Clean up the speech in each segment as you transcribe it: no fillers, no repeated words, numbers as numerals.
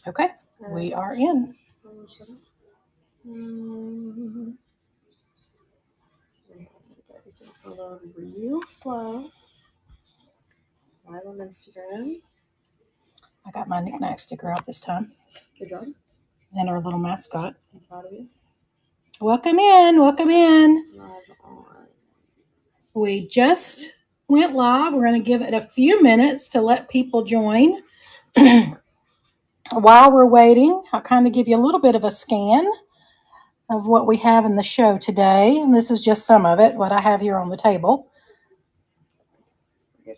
Okay, we are in. Everything's going on real slow. Live on Instagram. I got my knick-knack sticker out this time. Good job. And our little mascot. I'm proud of you. Welcome in. Welcome in. Live on. We just went live. We're going to give it a few minutes to let people join. While we're waiting, I'll kind of give you a little bit of a scan of what we have in the show today. And this is just some of it, what I have here on the table. There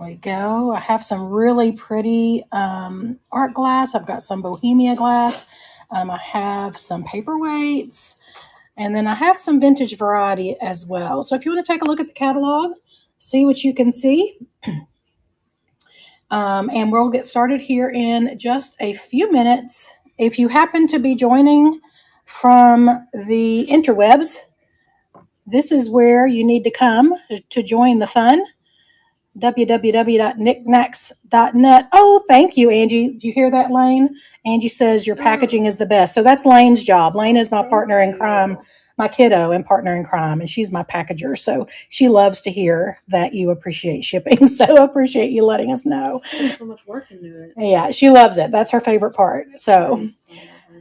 we go. I have some really pretty art glass. I've got some Bohemia glass. I have some Paperweights. And then I have some vintage variety as well. So if you want to take a look at the catalog, see what you can see. And we'll get started here in just a few minutes. If you happen to be joining from the interwebs, this is where you need to come to join the fun. www.knickknacks.net. Oh, thank you, Angie. Do you hear that, Lane? Angie says your packaging is the best. So that's Lane's job. Lane is my partner in crime, my kiddo and partner in crime, and she's my packager. So she loves to hear that you appreciate shipping. So appreciate you letting us know. There's so much work into it. Yeah, she loves it. That's her favorite part. So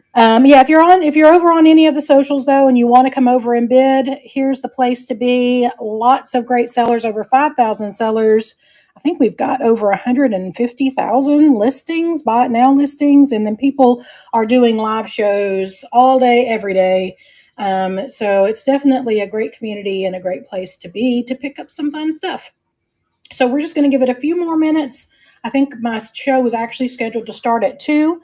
yeah, if you're over on any of the socials though, and you want to come over and bid, here's the place to be. Lots of great sellers, over 5,000 sellers. I think we've got over 150,000 listings, buy it now listings, and then people are doing live shows all day, every day. So it's definitely a great community and a great place to be to pick up some fun stuff. So we're just going to give it a few more minutes. I think my show was actually scheduled to start at 2.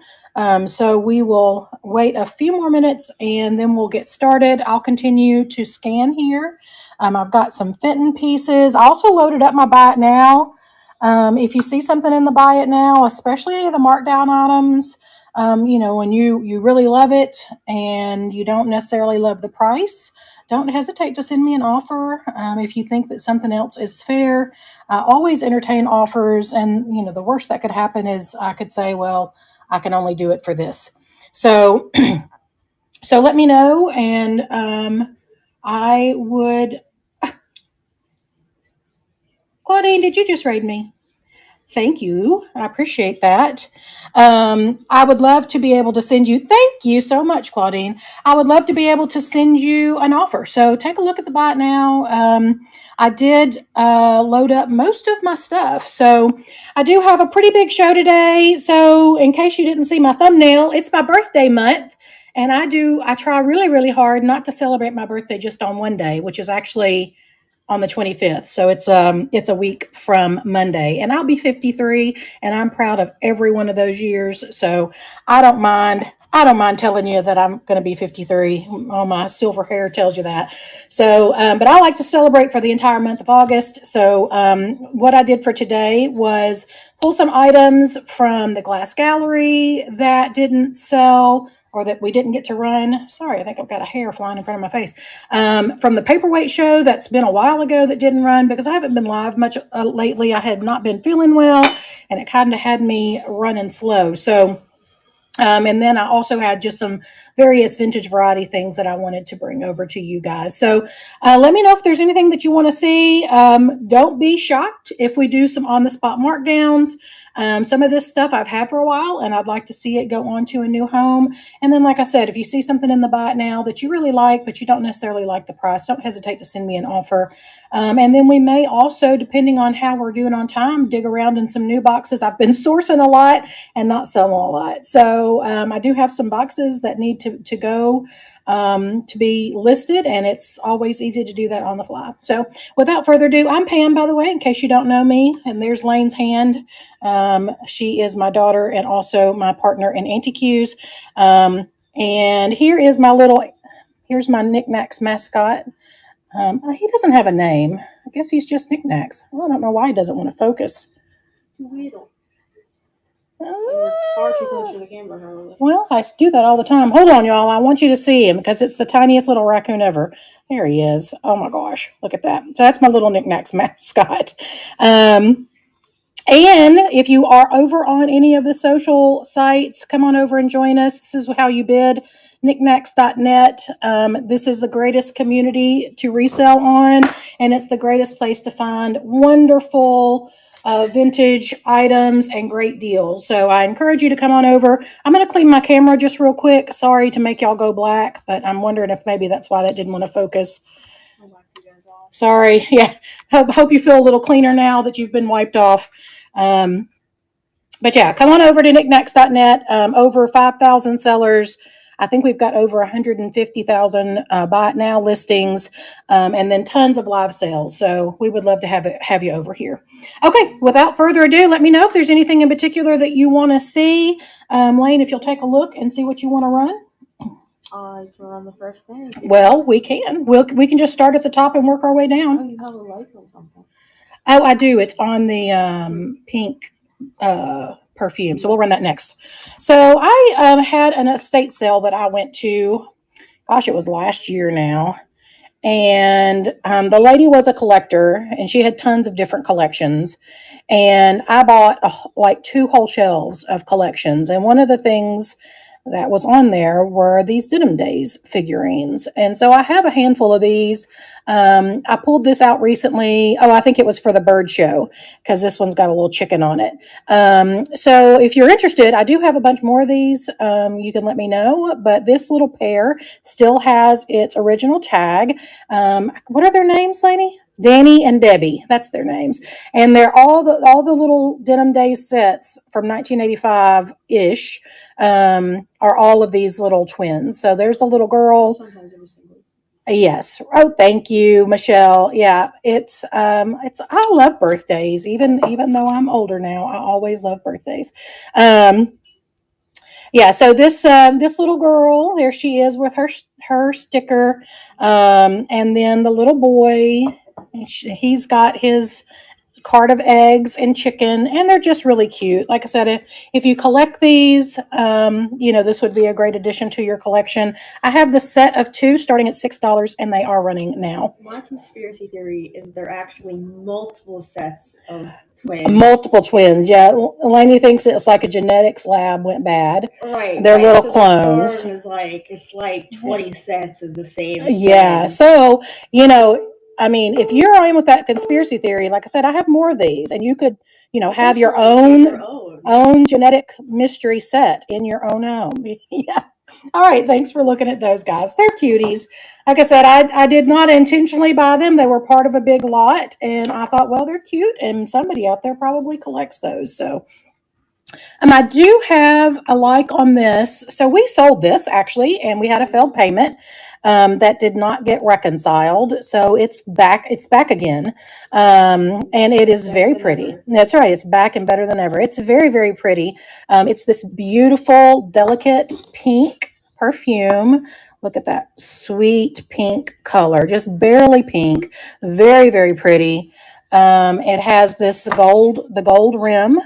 So we will wait a few more minutes and then we'll get started. I'll continue to scan here. I've got some Fenton pieces. I also loaded up my buy it now. If you see something in the buy it now, especially any of the markdown items, when you really love it and you don't necessarily love the price, don't hesitate to send me an offer. If you think that something else is fair, always entertain offers. And, the worst that could happen is I could say, well, I can only do it for this. So, so let me know. And I would. Claudine, did you just raid me? Thank you. I appreciate that. I would love to be able to send you. Thank you so much, Claudine. I would love to be able to send you an offer. So take a look at the bot now. I did load up most of my stuff. So I do have a pretty big show today. So in case you didn't see my thumbnail, it's my birthday month. And I try really, really hard not to celebrate my birthday just on one day, which is actually on the 25th. So it's a week from Monday, and I'll be 53, and I'm proud of every one of those years. So I don't mind telling you that I'm going to be 53. All my silver hair tells you that. So, but I like to celebrate for the entire month of August. So what I did for today was pull some items from the glass gallery that didn't sell or that we didn't get to run. Sorry, I think I've got a hair flying in front of my face. From the Paperweight show that's been a while ago that didn't run because I haven't been live much lately. I had not been feeling well, and it kind of had me running slow. So, and then I also had just some various vintage variety things that I wanted to bring over to you guys. So let me know if there's anything that you want to see. Don't be shocked if we do some on-the-spot markdowns. Some of this stuff I've had for a while, and I'd like to see it go on to a new home. And then, like I said, if you see something in the buy it now that you really like, but you don't necessarily like the price, don't hesitate to send me an offer. And then we may also, depending on how we're doing on time, dig around in some new boxes. I've been sourcing a lot and not selling a lot. So I do have some boxes that need to go to be listed, and it's always easy to do that on the fly. So without further ado, I'm Pam, by the way, in case you don't know me, and there's Lane's hand. She is my daughter and also my partner in Auntie Q's. And here's my Knickknacks mascot. He doesn't have a name. I guess he's just Knickknacks. Well, I don't know why he doesn't want to focus. Far too close to the camera. Well, I do that all the time. Hold on, y'all. I want you to see him because it's the tiniest little raccoon ever. There he is. Oh my gosh, look at that. So that's my little Knickknacks mascot. And if you are over on any of the social sites, come on over and join us. This is how you bid. Knickknacks.net. This is the greatest community to resell on, and it's the greatest place to find wonderful vintage items and great deals. So I encourage you to come on over. I'm going to clean my camera just real quick. Sorry to make y'all go black, but I'm wondering if maybe that's why that didn't want to focus. Sorry. Yeah. Hope you feel a little cleaner now that you've been wiped off. But yeah, come on over to knickknacks.net. Over 5,000 sellers. I think we've got over 150,000 buy it now listings, and then tons of live sales. So we would love to have you over here. Okay, without further ado, let me know if there's anything in particular that you want to see. Lane, if you'll take a look and see what you want to run. You can run the first thing. Well, we can. We can just start at the top and work our way down. Oh, you have a light on something. Oh, I do. It's on the pink perfume. So we'll run that next. So I had an estate sale that I went to. Gosh, it was last year now. And the lady was a collector, and she had tons of different collections. And I bought like 2 whole shelves of collections. And one of the things that was on there were these Denim Days figurines. And so I have a handful of these. I pulled this out recently. Oh, I think it was for the bird show because this one's got a little chicken on it. So if you're interested, I do have a bunch more of these. You can let me know. But this little pair still has its original tag. What are their names, Lainey? Danny and Debbie, that's their names, and they're all the little Denim Days sets from 1985 ish. Are all of these little twins. So there's the little girl. Sometimes every single. Yes. Oh, thank you, Michelle. Yeah, it's I love birthdays, even though I'm older now. I always love birthdays. Yeah, so this little girl, there she is with her sticker, and then the little boy, he's got his cart of eggs and chicken, and they're just really cute. Like I said, if you collect these, this would be a great addition to your collection. I have the set of 2 starting at $6, and they are running now. My conspiracy theory is there are actually multiple sets of twins. Multiple twins, yeah. Lainey thinks it's like a genetics lab went bad. Right. They're little so clones. The form is it's like 20 sets of the same. Yeah. Twin. So, I mean, if you're in with that conspiracy theory, like I said, I have more of these, and you could, have your own genetic mystery set in your own home. Yeah. All right. Thanks for looking at those guys. They're cuties. Like I said, I did not intentionally buy them. They were part of a big lot, and I thought, well, they're cute, and somebody out there probably collects those. So. I do have a like on this. So we sold this actually, and we had a failed payment that did not get reconciled. So it's back. It's back again, and it is very pretty. That's right. It's back and better than ever. It's very, very pretty. It's this beautiful, delicate pink perfume. Look at that sweet pink color, just barely pink. Very, very pretty. It has this the gold rim.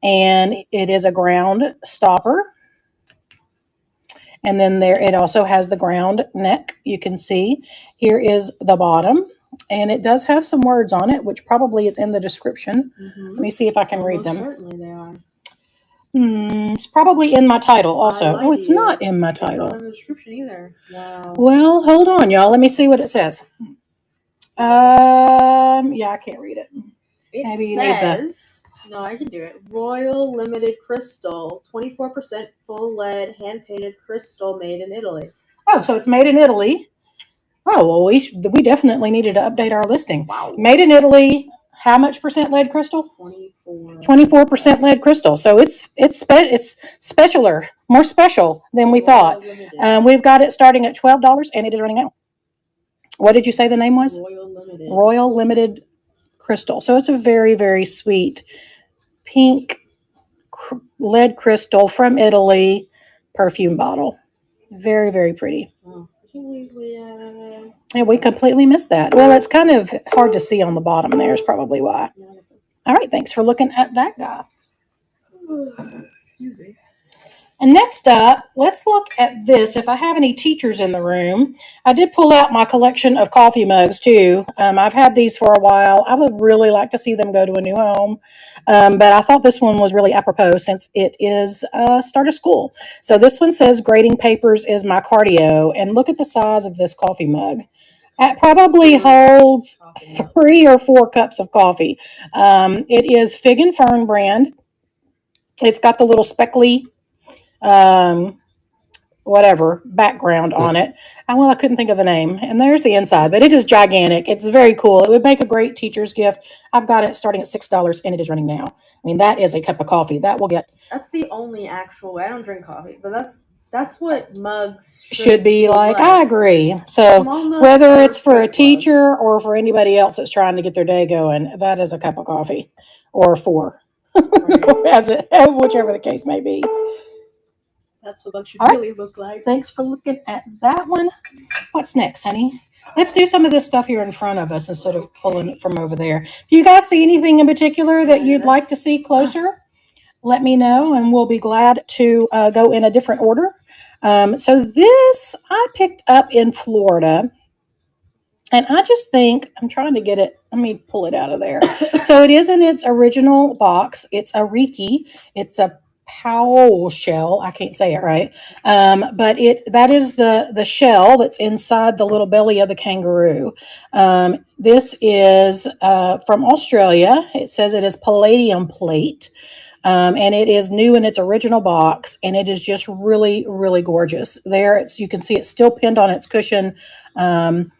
And it is a ground stopper. And then it also has the ground neck. You can see here is the bottom, and it does have some words on it, which probably is in the description. Let me see if I can read them. Certainly they are. It's probably in my title also. Oh, it's not in my title. It's not in the description either. Wow. Well, hold on, y'all. Let me see what it says. Yeah, I can't read it. Maybe says. No, I can do it. Royal Limited Crystal, 24% full lead, hand-painted crystal made in Italy. Oh, so it's made in Italy. Oh, well, we definitely needed to update our listing. Wow. Made in Italy. How much percent lead crystal? 24% lead crystal. So it's specialer, more special than we thought. We've got it starting at $12, and it is running out. What did you say the name was? Royal Limited Crystal. So it's a very, very sweet pink lead crystal from Italy perfume bottle. Very, very pretty. Oh, we completely missed that. Well, it's kind of hard to see on the bottom there is probably why. All right, thanks for looking at that guy. And next up, let's look at this. If I have any teachers in the room, I did pull out my collection of coffee mugs too. I've had these for a while. I would really like to see them go to a new home. But I thought this one was really apropos since it is start of school. So this one says grading papers is my cardio. And look at the size of this coffee mug. It probably holds 3 or 4 cups of coffee. It is Fig and Fern brand. It's got the little speckly um, whatever background on it. And well, I couldn't think of the name. And there's the inside, but it is gigantic. It's very cool. It would make a great teacher's gift. I've got it starting at $6 and it is running now. I mean, that is a cup of coffee. That will get. That's the only actual way. I don't drink coffee, but that's what mugs should be like. I agree. So whether it's for a teacher or for anybody else that's trying to get their day going, that is a cup of coffee or 4, as it, whichever the case may be. That's what mugs should really look like. Thanks for looking at that one. What's next, honey? Let's do some of this stuff here in front of us instead of pulling it from over there. If you guys see anything in particular that you'd like to see closer, let me know, and we'll be glad to go in a different order. So this I picked up in Florida, and I just think, I'm trying to get it, let me pull it out of there. So it is in its original box. It's a Reiki. It's a Powell shell. I can't say it right. But that is the shell that's inside the little belly of the kangaroo. This is from Australia. It says it is palladium plate. And it is new in its original box, and it is just really, really gorgeous. There, you can see it's still pinned on its cushion. Let's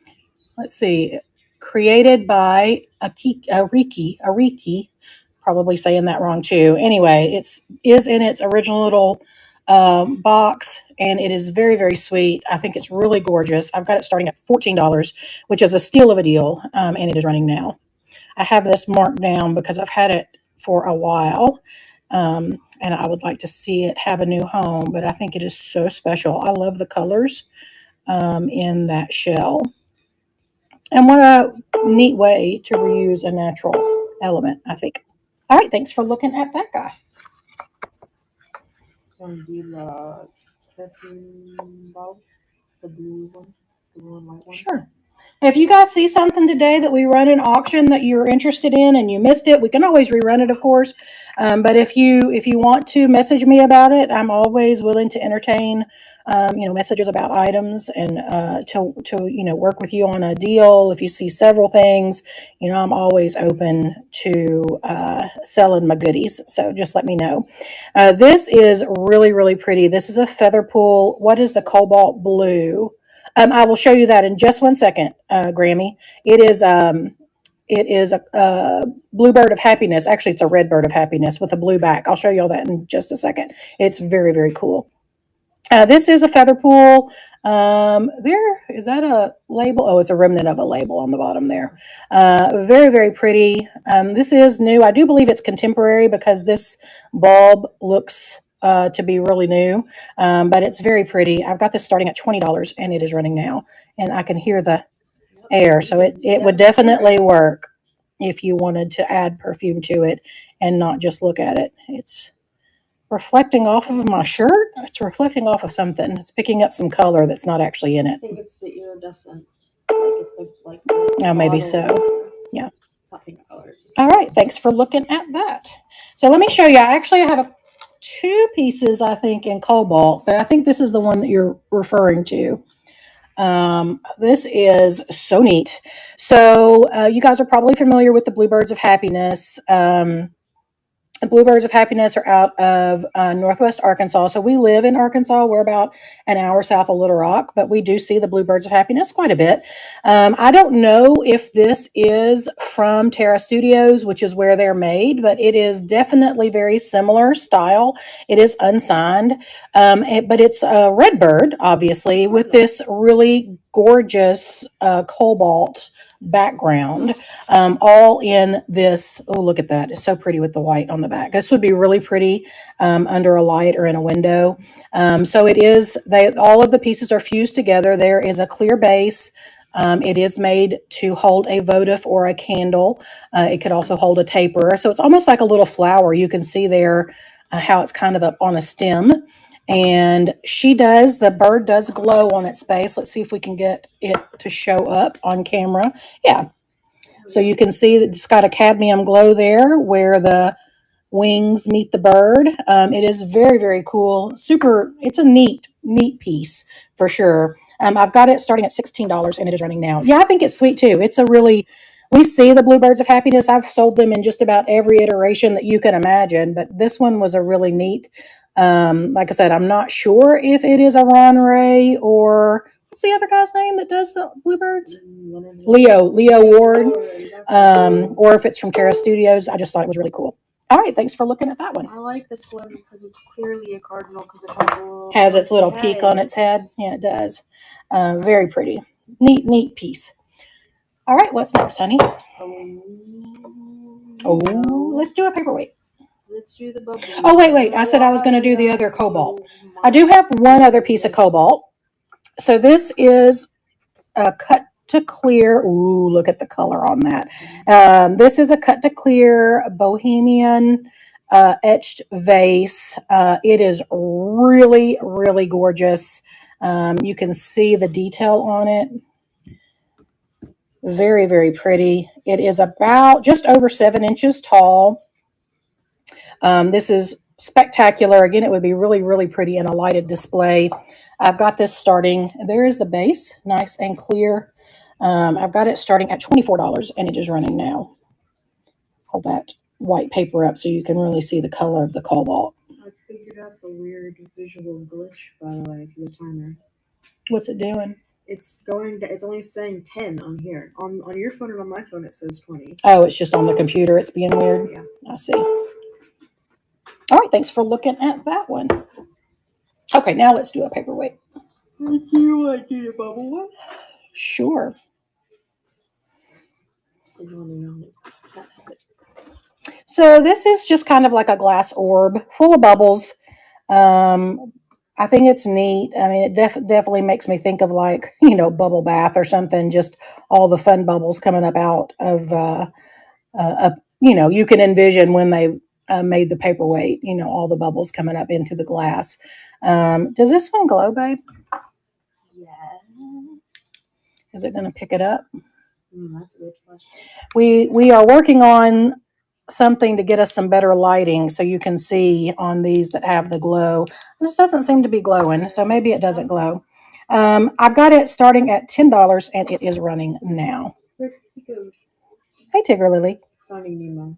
see, created by Ariki, probably saying that wrong too. Anyway, is in its original little box, and it is very, very sweet. I think it's really gorgeous. I've got it starting at $14, which is a steal of a deal, and it is running now. I have this marked down because I've had it for a while. And I would like to see it have a new home, but I think it is so special. I love the colors in that shell. And what a neat way to reuse a natural element, I think. All right, thanks for looking at that guy. The blue one, the blue and white one. Sure. If you guys see something today that we run an auction that you're interested in and you missed it, we can always rerun it, of course. But if you want to message me about it, I'm always willing to entertain, messages about items and to work with you on a deal. If you see several things, I'm always open to selling my goodies. So just let me know. This is really, really pretty. This is a feather pool. What is the cobalt blue? I will show you that in just 1 second, Grammy. It is a blue bird of happiness. Actually, it's a red bird of happiness with a blue back. I'll show you all that in just a second. It's very, very cool. This is a feather pool. Is that a label? Oh, it's a remnant of a label on the bottom there. Very, very pretty. This is new. I do believe it's contemporary because this bulb looks to be really new, but it's very pretty. I've got this starting at $20 and it is running now, and I can hear the air, so it would definitely work if you wanted to add perfume to it and not just look at it. It's reflecting off of my shirt. It's reflecting off of something. It's picking up some color that's not actually in it. I think it's the iridescent. Oh, maybe so. Yeah. It's not pink color. All right. Thanks for looking at that. So let me show you. I have 2 pieces, I think, in cobalt, but I think this is the one that you're referring to. This is so neat. So you guys are probably familiar with the Bluebirds of Happiness. The Bluebirds of Happiness are out of Northwest Arkansas. So we live in Arkansas. We're about an hour south of Little Rock, but we do see the Bluebirds of Happiness quite a bit. I don't know if this is from Terra Studios, which is where they're made, but it is definitely very similar style. It is unsigned, but it's a red bird, obviously, with this really gorgeous cobalt background, all in this. Oh, look at that. It's so pretty with the white on the back. This would be really pretty under a light or in a window. So it is, all of the pieces are fused together. There is a clear base. It is made to hold a votive or a candle. It could also hold a taper. So it's almost like a little flower. You can see there how it's kind of up on a stem. And the bird does glow on its base. Let's see if we can get it to show up on camera. Yeah. So you can see that it's got a cadmium glow there where the wings meet the bird. It is very, very cool. It's a neat piece for sure. I've got it starting at $16 and it is running now. Yeah, I think it's sweet too. We see the Bluebirds of Happiness. I've sold them in just about every iteration that you can imagine, but this one was a really neat. Like I said, I'm not sure if it is a Ron Ray or what's the other guy's name that does the Bluebirds? Leo Ward, or if it's from Terra Studios. I just thought it was really cool. All right, thanks for looking at that one. I like this one because it's clearly a cardinal because it has its little peak on its head. Yeah, it does. Very pretty. Neat piece. All right, what's next, honey? Let's do a paperweight. Let's do the bubble. Oh, wait. I said I was going to do the other cobalt. I do have one other piece of cobalt. So this is a cut to clear. Ooh, look at the color on that. This is a cut to clear Bohemian etched vase. It is really, really gorgeous. You can see the detail on it. Very, very pretty. It is about just over 7 inches tall. This is spectacular. Again, it would be really, really pretty in a lighted display. I've got this starting. There is the base, nice and clear. I've got it starting at $24 and it is running now. Hold that white paper up so you can really see the color of the cobalt. I figured out the weird visual glitch, by the way, for the timer. What's it doing? It's only saying 10 on here. On your phone and on my phone it says 20. Oh, it's just on the computer. It's being weird. Yeah. I see. All right, thanks for looking at that one. Okay, now let's do a paperweight. Do you want to do a bubble one? Sure. So this is just kind of like a glass orb full of bubbles. I think it's neat. I mean, it definitely makes me think of like, bubble bath or something, just all the fun bubbles coming up out of, you can envision when they made the paperweight, all the bubbles coming up into the glass. Does this one glow, babe? Yes. Is it going to pick it up? That's a good question. We are working on something to get us some better lighting so you can see on these that have the glow. This doesn't seem to be glowing, so maybe it doesn't glow. I've got it starting at $10 and it is running now. Hey, Tigger Lily. Finding Nemo.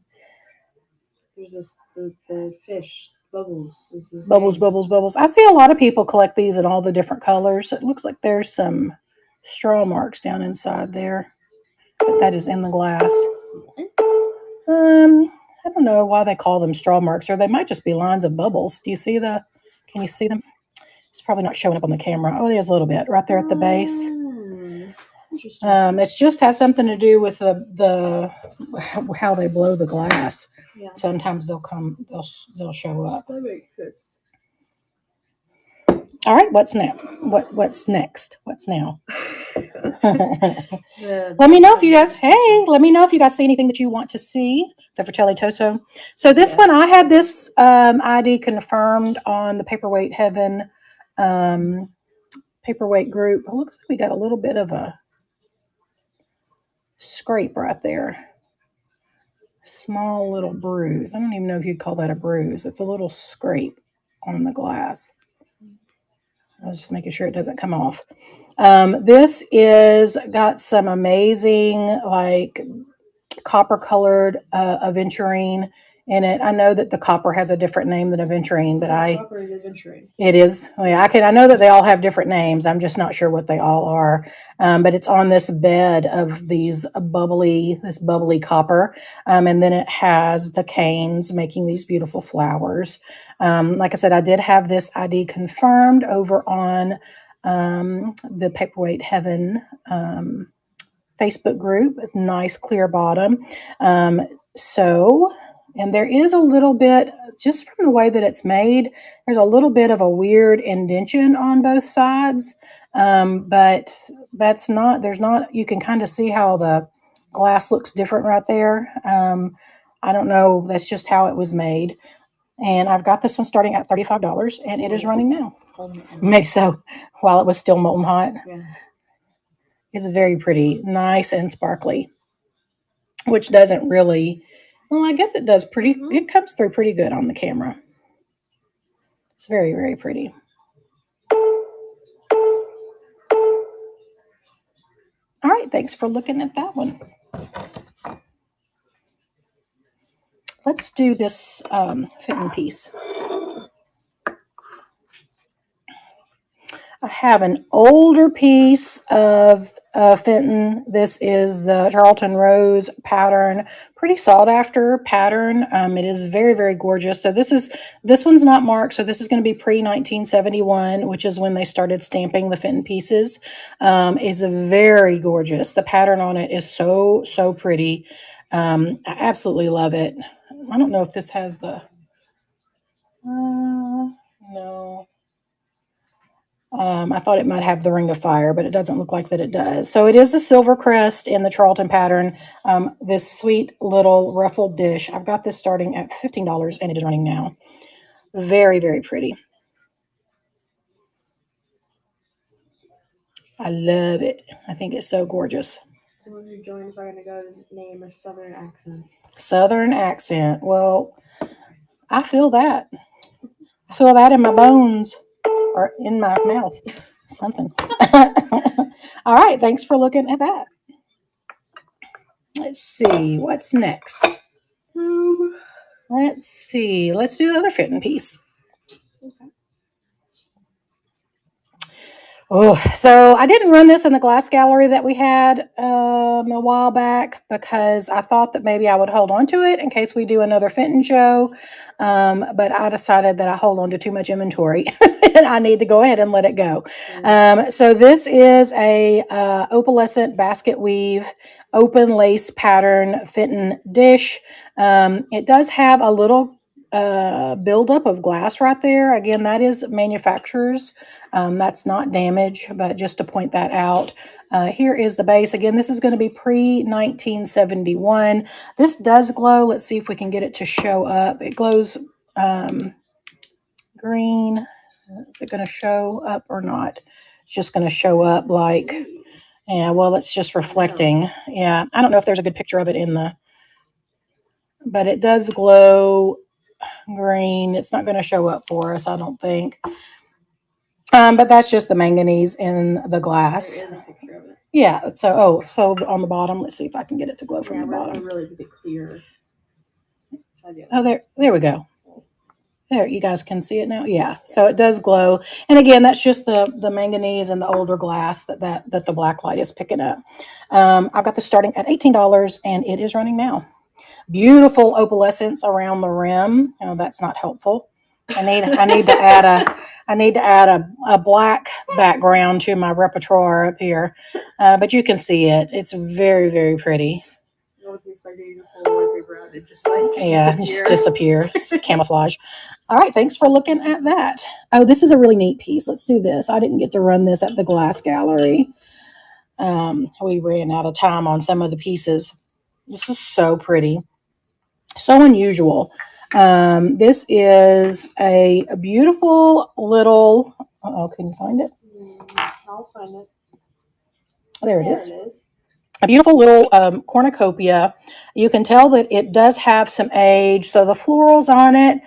There's the fish. Bubbles. Bubbles. I see a lot of people collect these in all the different colors. It looks like there's some straw marks down inside there, but that is in the glass. I don't know why they call them straw marks, or they might just be lines of bubbles. Can you see them? It's probably not showing up on the camera. Oh, there's a little bit right there at the base. Interesting. It just has something to do with the how they blow the glass. Yeah. Sometimes they'll show up. That makes sense. All right, what's now? What's next? What's now? Let me know if you guys see anything that you want to see. The Fratelli Toso. So this one, I had this ID confirmed on the Paperweight Heaven paperweight group. It looks like we got a little bit of a scrape right there. Small little bruise. I don't even know if you'd call that a bruise. It's a little scrape on the glass. I was just making sure it doesn't come off. This is got some amazing copper colored aventurine in it. I know that the copper has a different name than aventurine, but copper is aventurine. It is. Oh, yeah, I know that they all have different names. I'm just not sure what they all are. But it's on this bed of this bubbly copper. And then it has the canes making these beautiful flowers. Like I said, I did have this ID confirmed over on the Paperweight Heaven Facebook group. It's nice clear bottom. And there is a little bit, just from the way that it's made, there's a little bit of a weird indentation on both sides. But you can kind of see how the glass looks different right there. I don't know. That's just how it was made. And I've got this one starting at $35, and it is running now. Make so while it was still molten hot. Yeah. It's very pretty, nice and sparkly, which doesn't really, well, I guess it does pretty, it comes through pretty good on the camera. It's very, very pretty. All right, thanks for looking at that one. Let's do this fitting piece. I have an older piece of Fenton. This is the Charlton Rose pattern, pretty sought after pattern. It is very, very gorgeous. So this one's not marked. So this is going to be pre-1971, which is when they started stamping the Fenton pieces. Is very gorgeous. The pattern on it is so, so pretty. I absolutely love it. I don't know if this has the, no. I thought it might have the Ring of Fire, but it doesn't look like that it does. So it is a silver crest in the Charlton pattern. This sweet little ruffled dish. I've got this starting at $15, and it is running now. Very, very pretty. I love it. I think it's so gorgeous. Someone who joins are going to go name a Southern accent. Southern accent. Well, I feel that. I feel that in my bones or in my mouth. Something. All right. Thanks for looking at that. Let's see. What's next? Let's see. Let's do the other fitting piece. Okay. Oh, so I didn't run this in the glass gallery that we had a while back because I thought that maybe I would hold on to it in case we do another Fenton show. But I decided that I hold on to too much inventory and I need to go ahead and let it go. So this is a opalescent basket weave open lace pattern Fenton dish. It does have a little buildup of glass right there. Again, that is manufacturer's. That's not damage, but just to point that out. Here is the base. Again, this is going to be pre-1971. This does glow. Let's see if we can get it to show up. It glows green. Is it going to show up or not? It's just going to show up like, yeah, well, it's just reflecting. Yeah, I don't know if there's a good picture of it in the, but it does glow green. It's not going to show up for us, I don't think. But that's just the manganese in the glass. There is a picture of it. Yeah. So on the bottom, let's see if I can get it to glow from the bottom. Really be clear. Oh, there we go. There, you guys can see it now. Yeah. So it does glow. And again, that's just the manganese and the older glass that the black light is picking up. I've got this starting at $18, and it is running now. Beautiful opalescence around the rim. Oh, that's not helpful. I need to add a black background to my repertoire up here, but you can see it. It's very, very pretty. I wasn't expecting you to pull the paper out and just like just disappear. It's camouflage. All right, thanks for looking at that. Oh, this is a really neat piece. Let's do this. I didn't get to run this at the glass gallery. We ran out of time on some of the pieces. This is so pretty, so unusual. This is a beautiful little, can you find it? I'll find it. There it is. A beautiful little cornucopia. You can tell that it does have some age. So the florals on it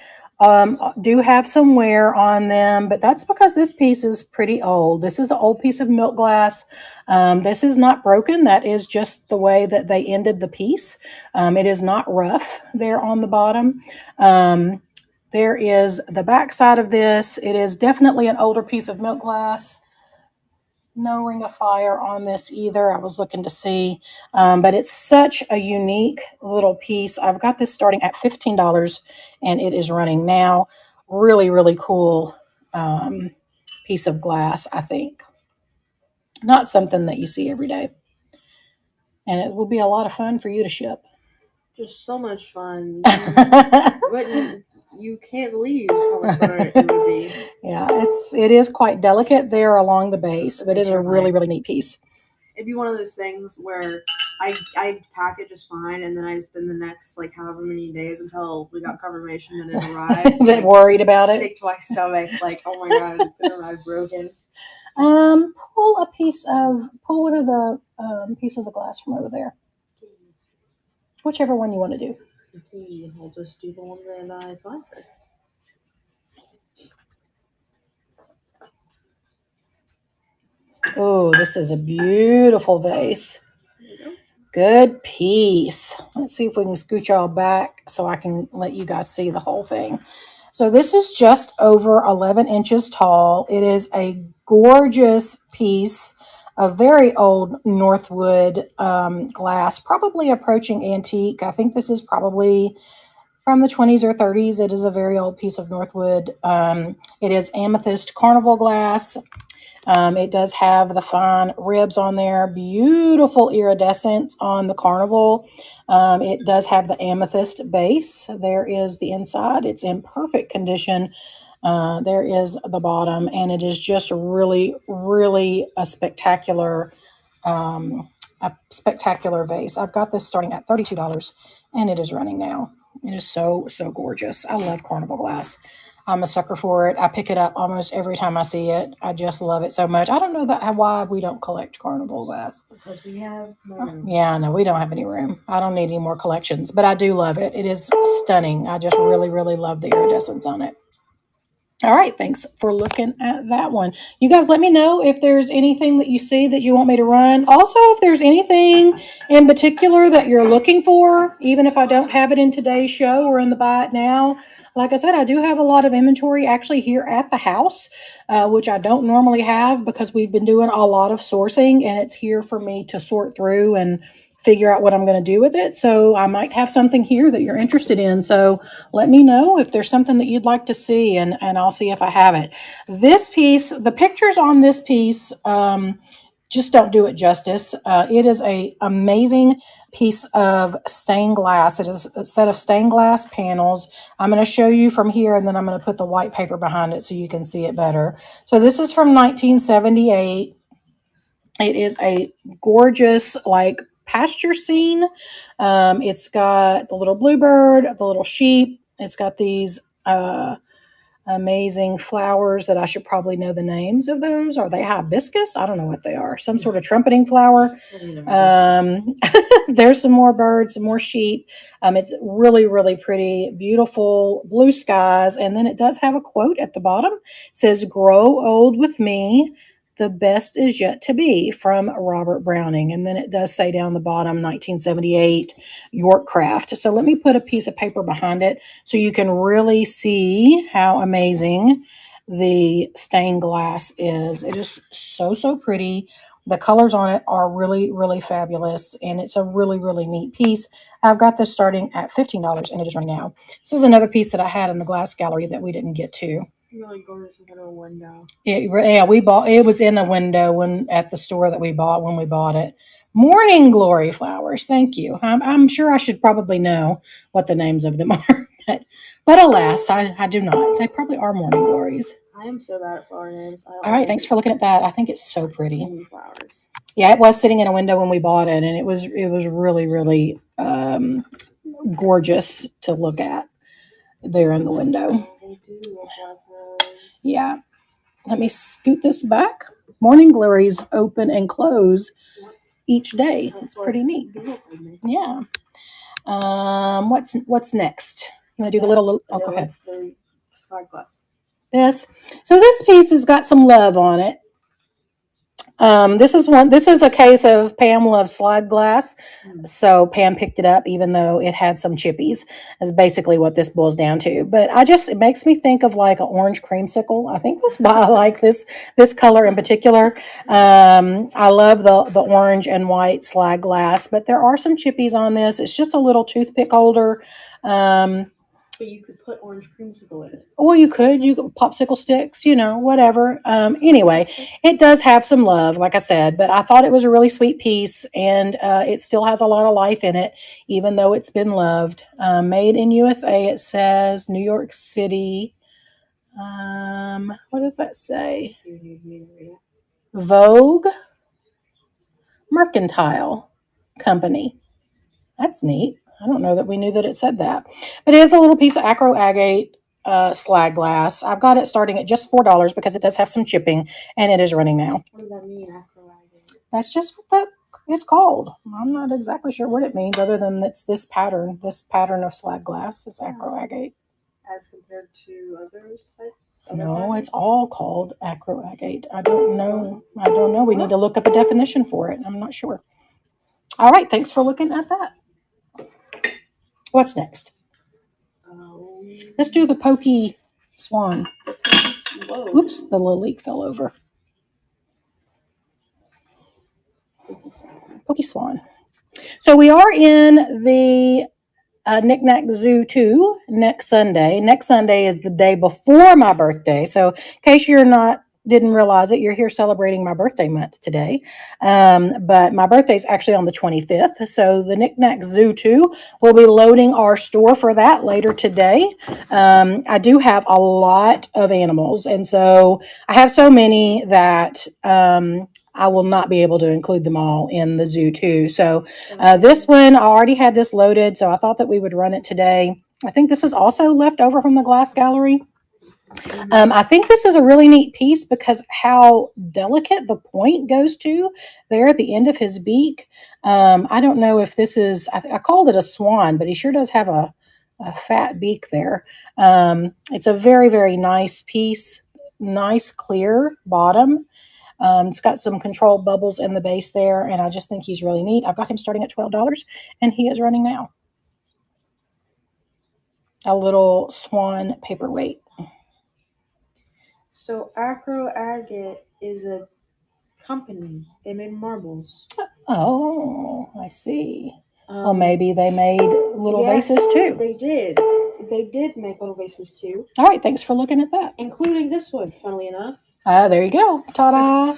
do have some wear on them, but that's because this piece is pretty old. This is an old piece of milk glass. This is not broken. That is just the way that they ended the piece. It is not rough there on the bottom. There is the back side of this. It is definitely an older piece of milk glass. No Ring of Fire on this either. I was looking to see, but it's such a unique little piece. I've got this starting at $15, and it is running now. Really, really cool piece of glass, I think. Not something that you see every day. And it will be a lot of fun for you to ship. Just so much fun. But you can't believe how much fun it would be. Yeah, it is quite delicate there along the base, but it is a really, really neat piece. it'd be one of those things where I pack it just fine, and then I spend the next like however many days until we got confirmation that it arrived. That worried about it. Sick to my stomach, like oh my god, it arrived broken. Pull one of the pieces of glass from over there. Whichever one you want to do. Okay, I'll just do the one that I find first. Oh, this is a beautiful vase. Good piece. Let's see if we can scoot y'all back so I can let you guys see the whole thing. So this is just over 11 inches tall. It is a gorgeous piece of very old Northwood glass, probably approaching antique. I think this is probably from the 20s or 30s. It is a very old piece of Northwood. It is amethyst carnival glass. It does have the fine ribs on there, beautiful iridescence on the carnival. It does have the amethyst base. There is the inside. It's in perfect condition. There is the bottom, and it is just really, really a spectacular vase. I've got this starting at $32, and it is running now. It is so gorgeous. I love carnival glass. I'm a sucker for it. I pick it up almost every time I see it. I just love it so much. I don't know why we don't collect carnival glass. Because we have no room. Yeah, no, we don't have any room. I don't need any more collections, but I do love it. It is stunning. I just really, really love the iridescence on it. All right, thanks for looking at that one. You guys let me know if there's anything that you see that you want me to run. Also, if there's anything in particular that you're looking for, even if I don't have it in today's show or in the buy it now. Like I said, I do have a lot of inventory actually here at the house, which I don't normally have because we've been doing a lot of sourcing, and it's here for me to sort through and figure out what I'm going to do with it. So I might have something here that you're interested in. So let me know if there's something that you'd like to see, and I'll see if I have it. This piece, the pictures on this piece, just don't do it justice. It is a amazing piece of stained glass. It is a set of stained glass panels. I'm going to show you from here, and then I'm going to put the white paper behind it so you can see it better. So this is from 1978. It is a gorgeous, like, pasture scene. It's got the little bluebird, the little sheep. It's got these amazing flowers that I should probably know the names of those. Are they hibiscus? I don't know what they are. Some sort of trumpeting flower. There's some more birds, some more sheep. It's really, really pretty, beautiful blue skies. And then it does have a quote at the bottom. It says, "Grow old with me. The best is yet to be," from Robert Browning. And then it does say down the bottom, 1978, York Craft. So let me put a piece of paper behind it so you can really see how amazing the stained glass is. It is so pretty. The colors on it are really, really fabulous, and it's a really, really neat piece. I've got this starting at $15, and it is running now. This is another piece that I had in the glass gallery that we didn't get to. Really gorgeous in a window. Yeah, we bought it. Was in a window when at the store that we bought when we bought it. Morning glory flowers. Thank you. I'm sure I should probably know what the names of them are, but alas, I do not. They probably are morning glories. I am so bad at flower names. All right, thanks for looking at that. I think it's so pretty. Flowers. Yeah, it was sitting in a window when we bought it, and it was really, really gorgeous to look at there in the window. Yeah. Let me scoot this back. Morning glories open and close each day. It's pretty neat. Yeah. What's next? I'm gonna do the little. Oh, go ahead. Slide glass. This. So this piece has got some love on it. This is a case of Pam loves slide glass. So Pam picked it up even though it had some chippies. Is basically what this boils down to. But it makes me think of like an orange creamsicle. I think that's why I like this color in particular. I love the orange and white slide glass, but there are some chippies on this. It's just a little toothpick holder. But you could put orange creamsicle in it. Well, you could popsicle sticks, whatever. Anyway, it does have some love, like I said, but I thought it was a really sweet piece, and it still has a lot of life in it, even though it's been loved. Made in USA, it says New York City. What does that say? Vogue. Mercantile Company. That's neat. I don't know that we knew that it said that. But it is a little piece of acro agate slag glass. I've got it starting at just $4 because it does have some chipping, and it is running now. What does that mean, acroagate? That's just what that is called. I'm not exactly sure what it means other than it's this pattern. This pattern of slag glass is acro agate. As compared to other types? No, it's all called acro agate. I don't know. We need to look up a definition for it. I'm not sure. All right. Thanks for looking at that. What's next? Let's do the pokey swan. Whoa. Oops, the little leak fell over. Pokey swan. So we are in the Knick-Knack Zoo 2 next Sunday. Next Sunday is the day before my birthday. So in case didn't realize it, you're here celebrating my birthday month today. But my birthday is actually on the 25th. So the Knick-Knack Zoo 2 will be loading our store for that later today. I do have a lot of animals. And so I have so many that I will not be able to include them all in the Zoo 2. So this one, I already had this loaded. So I thought that we would run it today. I think this is also left over from the glass gallery. I think this is a really neat piece because how delicate the point goes to there at the end of his beak. I don't know if this is, I called it a swan, but he sure does have a fat beak there. It's a very, very nice piece, nice clear bottom. It's got some controlled bubbles in the base there, and I just think he's really neat. I've got him starting at $12, and he is running now. A little swan paperweight. So Acro Agate is a company. They made marbles. Oh, I see. Well, maybe they made little vases too. They did. They did make little vases too. All right, thanks for looking at that. Including this one, funnily enough. There you go. Ta-da.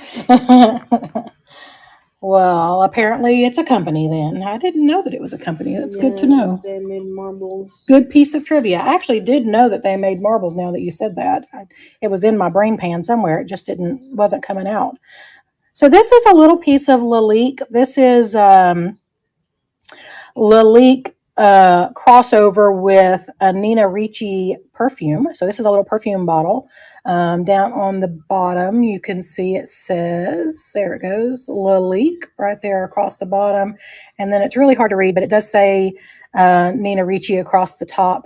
Well, apparently it's a company then. I didn't know that it was a company. That's good to know. They made marbles. Good piece of trivia. I actually did know that they made marbles now that you said that. It was in my brain pan somewhere. It just wasn't coming out. So this is a little piece of Lalique. This is Lalique crossover with a Nina Ricci perfume. So this is a little perfume bottle. Down on the bottom, you can see it says, there it goes, Lalique right there across the bottom. And then it's really hard to read, but it does say Nina Ricci across the top.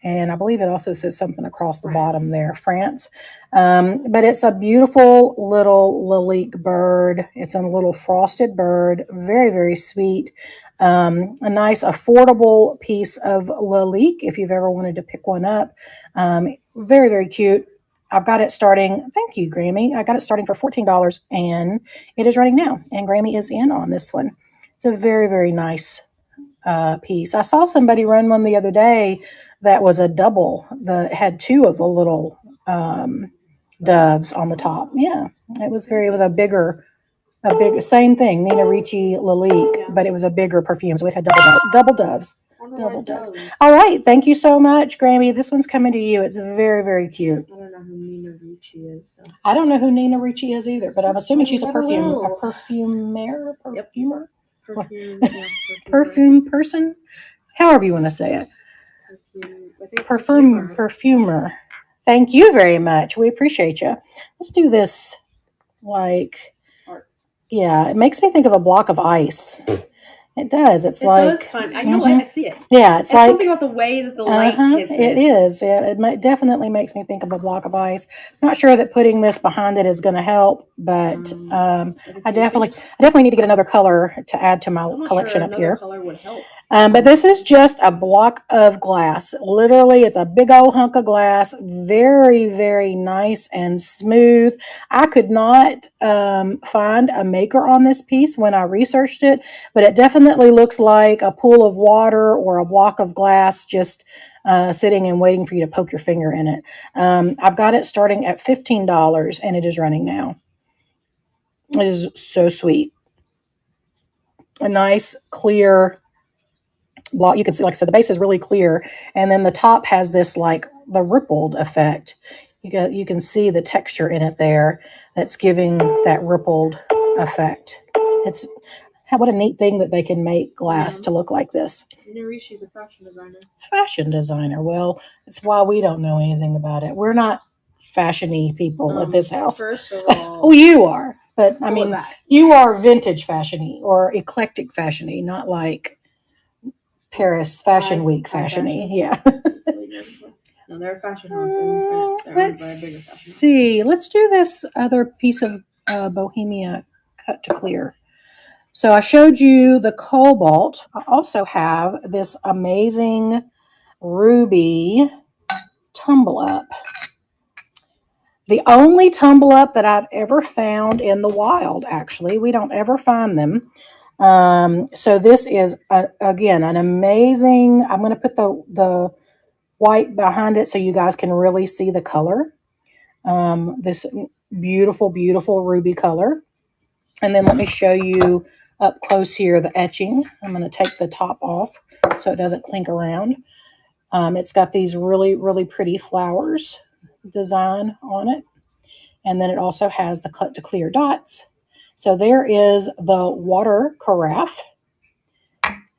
And I believe it also says something across the bottom there, France. But it's a beautiful little Lalique bird. It's a little frosted bird, very, very sweet. A nice affordable piece of Lalique if you've ever wanted to pick one up. Very, very cute. I've got it starting, thank you, Grammy. I got it starting for $14 and it is running now. And Grammy is in on this one. It's a very, very nice piece. I saw somebody run one the other day that was a double that had two of the little doves on the top. Yeah, it was a bigger, same thing, Nina Ricci Lalique, but it was a bigger perfume. So it had double doves. Double doves. All right. Thank you so much, Grammy. This one's coming to you. It's very, very cute. I don't know who Nina Ricci is. So. I don't know who Nina Ricci is either, but I'm assuming she's a perfumer. Perfume person, however you want to say it. Perfumer. Thank you very much. We appreciate you. Let's do this. Yeah, it makes me think of a block of ice. It does. It does kind of, I know it. I see it. Yeah, it's like something about the way that the light hits it. It is. Yeah, it definitely makes me think of a block of ice. Not sure that putting this behind it is going to help, but I definitely need to get another color to add to my collection up here. Color would help. But this is just a block of glass. Literally, it's a big old hunk of glass. Very, very nice and smooth. I could not find a maker on this piece when I researched it, but it definitely looks like a pool of water or a block of glass just sitting and waiting for you to poke your finger in it. I've got it starting at $15 and it is running now. It is so sweet. A nice, clear block. You can see, like I said, the base is really clear, and then the top has this like the rippled effect. You can see the texture in it there that's giving that rippled effect. It's What a neat thing that they can make glass to look like this. She's a fashion designer. Fashion designer. Well, it's why we don't know anything about it. We're not fashion-y people at this house. First of all, oh, you are. But I mean, you are vintage fashion-y or eclectic fashion-y, not like Paris Fashion Week fashion-y. Yeah. No, they're a fashion house in France. They're Let's see. Let's do this other piece of Bohemia cut to clear. So I showed you the cobalt. I also have this amazing ruby tumble up. The only tumble up that I've ever found in the wild, actually. We don't ever find them. So this is, again, an amazing, I'm going to put the white behind it so you guys can really see the color. This beautiful, beautiful ruby color. And then let me show you up close here the etching. I'm going to take the top off so it doesn't clink around. It's got these really, really pretty flowers design on it. And then it also has the cut to clear dots. So there is the water carafe.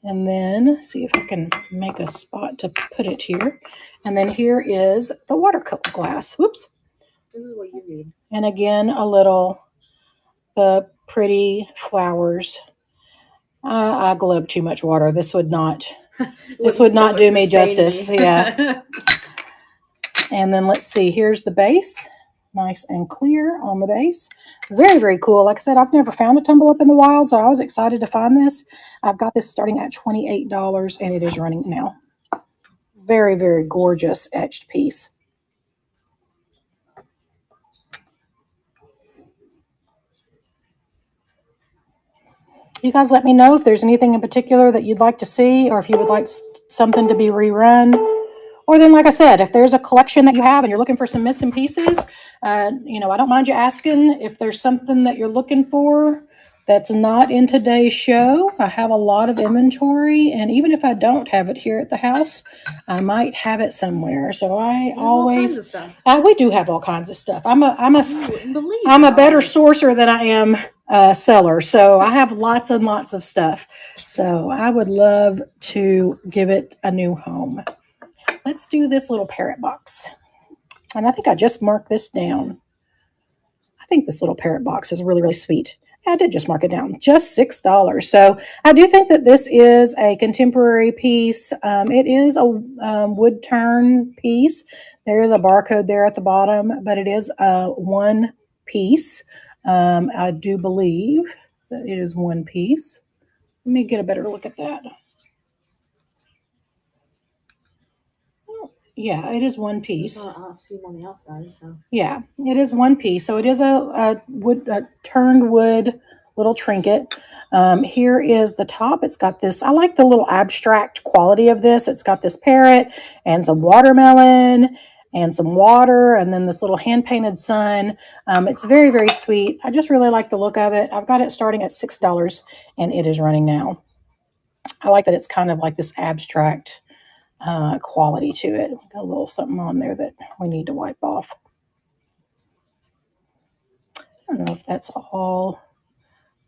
And then see if I can make a spot to put it here. And then here is the watercolor glass. Whoops. This is what you need. And again, a little the pretty flowers. I glib too much water. This would not do me justice. Yeah. And then let's see. Here's the base. Nice and clear on the base. Very, very cool. Like I said, I've never found a tumble up in the wild, so I was excited to find this. I've got this starting at $28, and it is running now. Very, very gorgeous etched piece. You guys let me know if there's anything in particular that you'd like to see, or if you would like something to be rerun. Or then, like I said, if there's a collection that you have and you're looking for some missing pieces, I don't mind you asking if there's something that you're looking for that's not in today's show. I have a lot of inventory, and even if I don't have it here at the house, I might have it somewhere. So we do have all kinds of stuff. I'm a better sourcer than I am a seller. So I have lots and lots of stuff. So I would love to give it a new home. Let's do this little parrot box. And I think I just marked this down. I think this little parrot box is really, really sweet. I did just mark it down. Just $6. So I do think that this is a contemporary piece. It is a wood turn piece. There is a barcode there at the bottom, but it is one piece. I do believe that it is one piece. Let me get a better look at that. Yeah, it is one piece. I'll see them on the outside. So. Yeah, it is one piece. So it is a turned wood little trinket. Here is the top. It's got this, I like the little abstract quality of this. It's got this parrot and some watermelon and some water and then this little hand-painted sun. It's very, very sweet. I just really like the look of it. I've got it starting at $6 and it is running now. I like that it's kind of like this abstract quality to it. Got a little something on there that we need to wipe off. I don't know if that's all.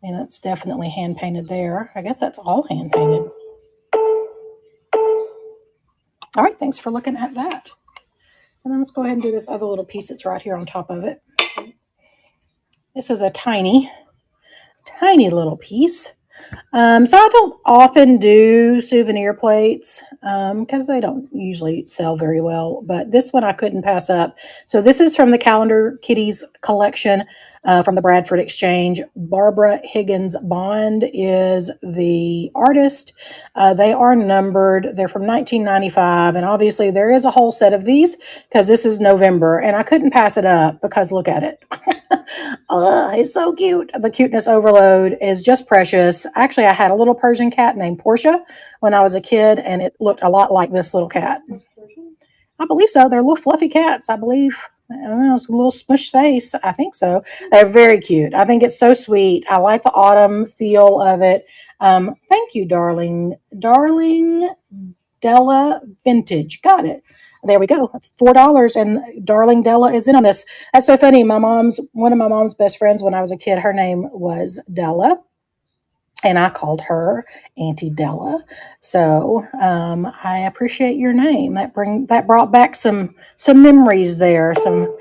I mean, that's definitely hand painted there. I guess that's all hand painted. All right, thanks for looking at that. And then let's go ahead and do this other little piece that's right here on top of it. This is a tiny, tiny little piece. So I don't often do souvenir plates because they don't usually sell very well. But this one I couldn't pass up. So this is from the Calendar Kitties collection from the Bradford Exchange. Barbara Higgins Bond is the artist. They are numbered. They're from 1995. And obviously there is a whole set of these because this is November. And I couldn't pass it up because look at it. It's so cute. The cuteness overload is just precious. Actually, I had a little Persian cat named Portia when I was a kid, and it looked a lot like this little cat. I believe so. They're little fluffy cats, I believe. I don't know, it's a little smushed face. I think so. They're very cute. I think it's so sweet. I like the autumn feel of it. Thank you, darling. Darling Della Vintage. Got it. There we go. $4, and Darling Della is in on this. That's so funny. One of my mom's best friends when I was a kid, her name was Della. and I called her Auntie Della. So I appreciate your name. That brought back some memories there, some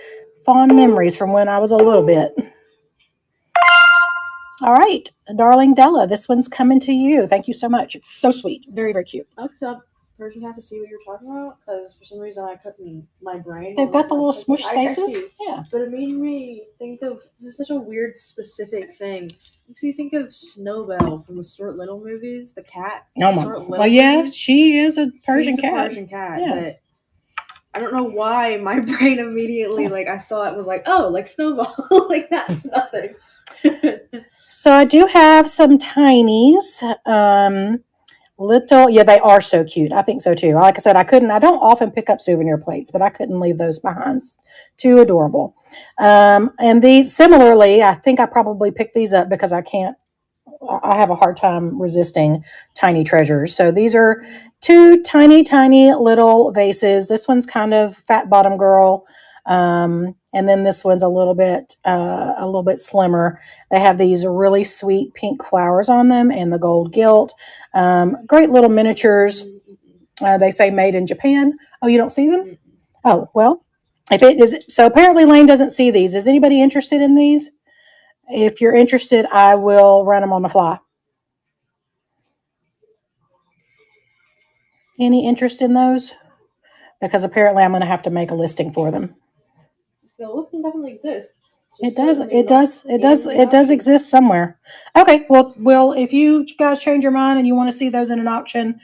fond memories from when I was a little bit. All right, darling Della, this one's coming to you. Thank you so much. It's so sweet, very very cute. I looked up. First, you have to see what you're talking about because for some reason I couldn't. My brain. They've got the little like, smush faces. Yeah, but it made me think of. This is such a weird specific thing. It makes me think of Snowbell from the Stuart Little movies, the cat. oh my. Well, yeah, movies. She is a Persian cat. Persian cat, yeah. But I don't know why my brain immediately like I saw it was like, oh, like Snowball, like that's nothing. So I do have some tinies. Little, yeah, they are so cute. I think so too. Like I said, I don't often pick up souvenir plates, but I couldn't leave those behind. Too adorable. And these, similarly, I think I probably picked these up because I have a hard time resisting tiny treasures. So these are two tiny little vases. This one's kind of fat bottom girl. And then this one's a little bit slimmer. They have these really sweet pink flowers on them and the gold gilt. Great little miniatures. They say made in Japan. Oh, you don't see them? Oh, well, if it is, so apparently Lane doesn't see these. Is anybody interested in these? If you're interested, I will run them on the fly. Any interest in those? Because apparently I'm going to have to make a listing for them. The listing definitely exists. It does exist somewhere. Okay, well, if you guys change your mind and you want to see those in an auction,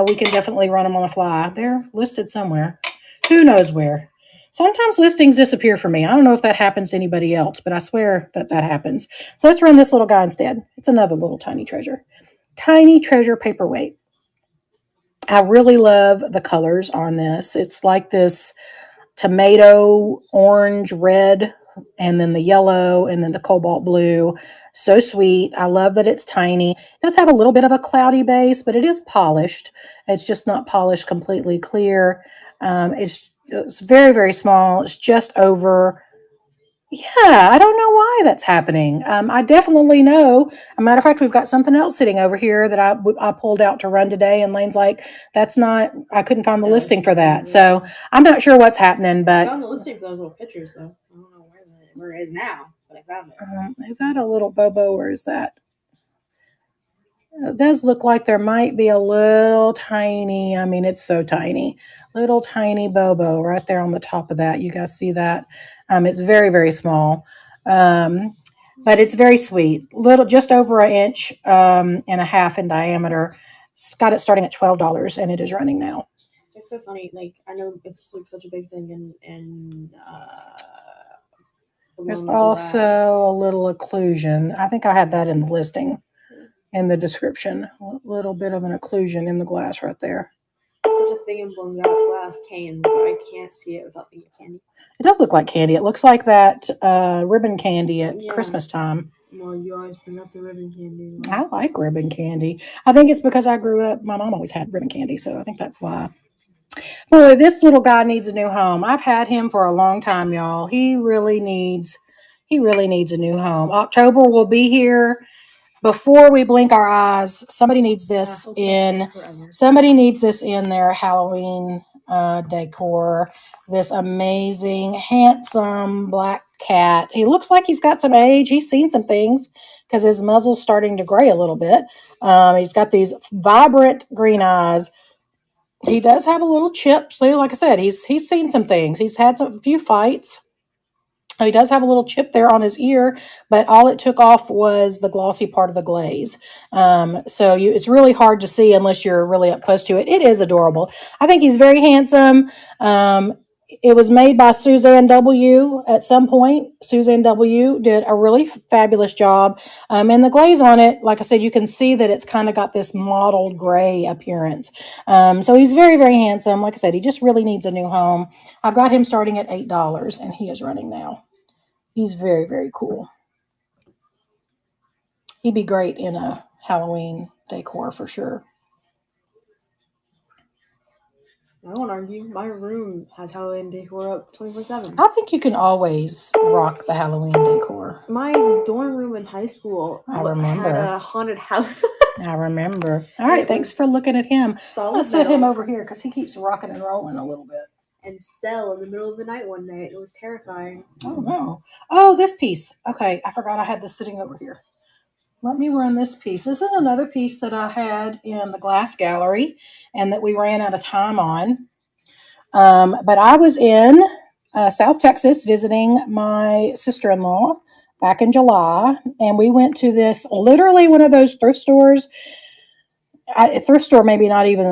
we can definitely run them on the fly. They're listed somewhere. Who knows where? Sometimes listings disappear for me. I don't know if that happens to anybody else, but I swear that happens. So let's run this little guy instead. It's another little tiny treasure. Tiny treasure paperweight. I really love the colors on this. It's like this tomato, orange, red, and then the yellow, and then the cobalt blue. So sweet. I love that it's tiny. It does have a little bit of a cloudy base, but it is polished. It's just not polished completely clear. It's very, very small. It's just over. Yeah, I don't know why that's happening. I definitely know. A matter of fact, we've got something else sitting over here that I pulled out to run today, and Lane's like, "That's not. I couldn't find the listing for that." So I'm not sure what's happening, but I found the listing for those little pictures, though. I don't know where it is now, but I found it. Is that a little Bobo, or is that? It does look like there might be a little tiny. I mean, it's so tiny, little tiny Bobo right there on the top of that. You guys see that? It's very, very small, but it's very sweet. Little, just over an inch and a half in diameter. It's got it starting at $12, and it is running now. It's so funny. Like I know it's like such a big thing, and there's also a little occlusion. I think I had that in the listing, in the description. A little bit of an occlusion in the glass right there. Such a thing in blown glass cans, but I can't see it without thinking candy. It does look like candy. It looks like that ribbon candy at Christmas time. Well, you always bring up the ribbon candy. Right? I like ribbon candy. I think it's because I grew up, my mom always had ribbon candy, so I think that's why. Boy, this little guy needs a new home. I've had him for a long time, y'all. He really needs a new home. October will be here before we blink our eyes. Somebody needs this in their Halloween decor. This amazing, handsome black cat. He looks like he's got some age. He's seen some things because his muzzle's starting to gray a little bit. He's got these vibrant green eyes. He does have a little chip. So like I said, he's seen some things. He's had a few fights. He does have a little chip there on his ear, but all it took off was the glossy part of the glaze. So it's really hard to see unless you're really up close to it. It is adorable. I think he's very handsome. It was made by Suzanne W. at some point. Suzanne W. did a really fabulous job. And the glaze on it, like I said, you can see that it's kind of got this mottled gray appearance. So he's very, very handsome. Like I said, he just really needs a new home. I've got him starting at $8, and he is running now. He's very, very cool. He'd be great in a Halloween decor for sure. I won't argue. My room has Halloween decor up 24/7. I think you can always rock the Halloween decor. My dorm room in high school I remember. had a haunted house. I remember. All right, thanks for looking at him. I'm going to set him over here because he keeps rocking and rolling a little bit. And fell in the middle of the night one night. It was terrifying. Oh, no. Oh, this piece. Okay, I forgot I had this sitting over here. Let me run this piece. This is another piece that I had in the glass gallery and that we ran out of time on. But I was in South Texas visiting my sister-in-law back in July, and we went to this, literally one of those thrift stores. Thrift store maybe not even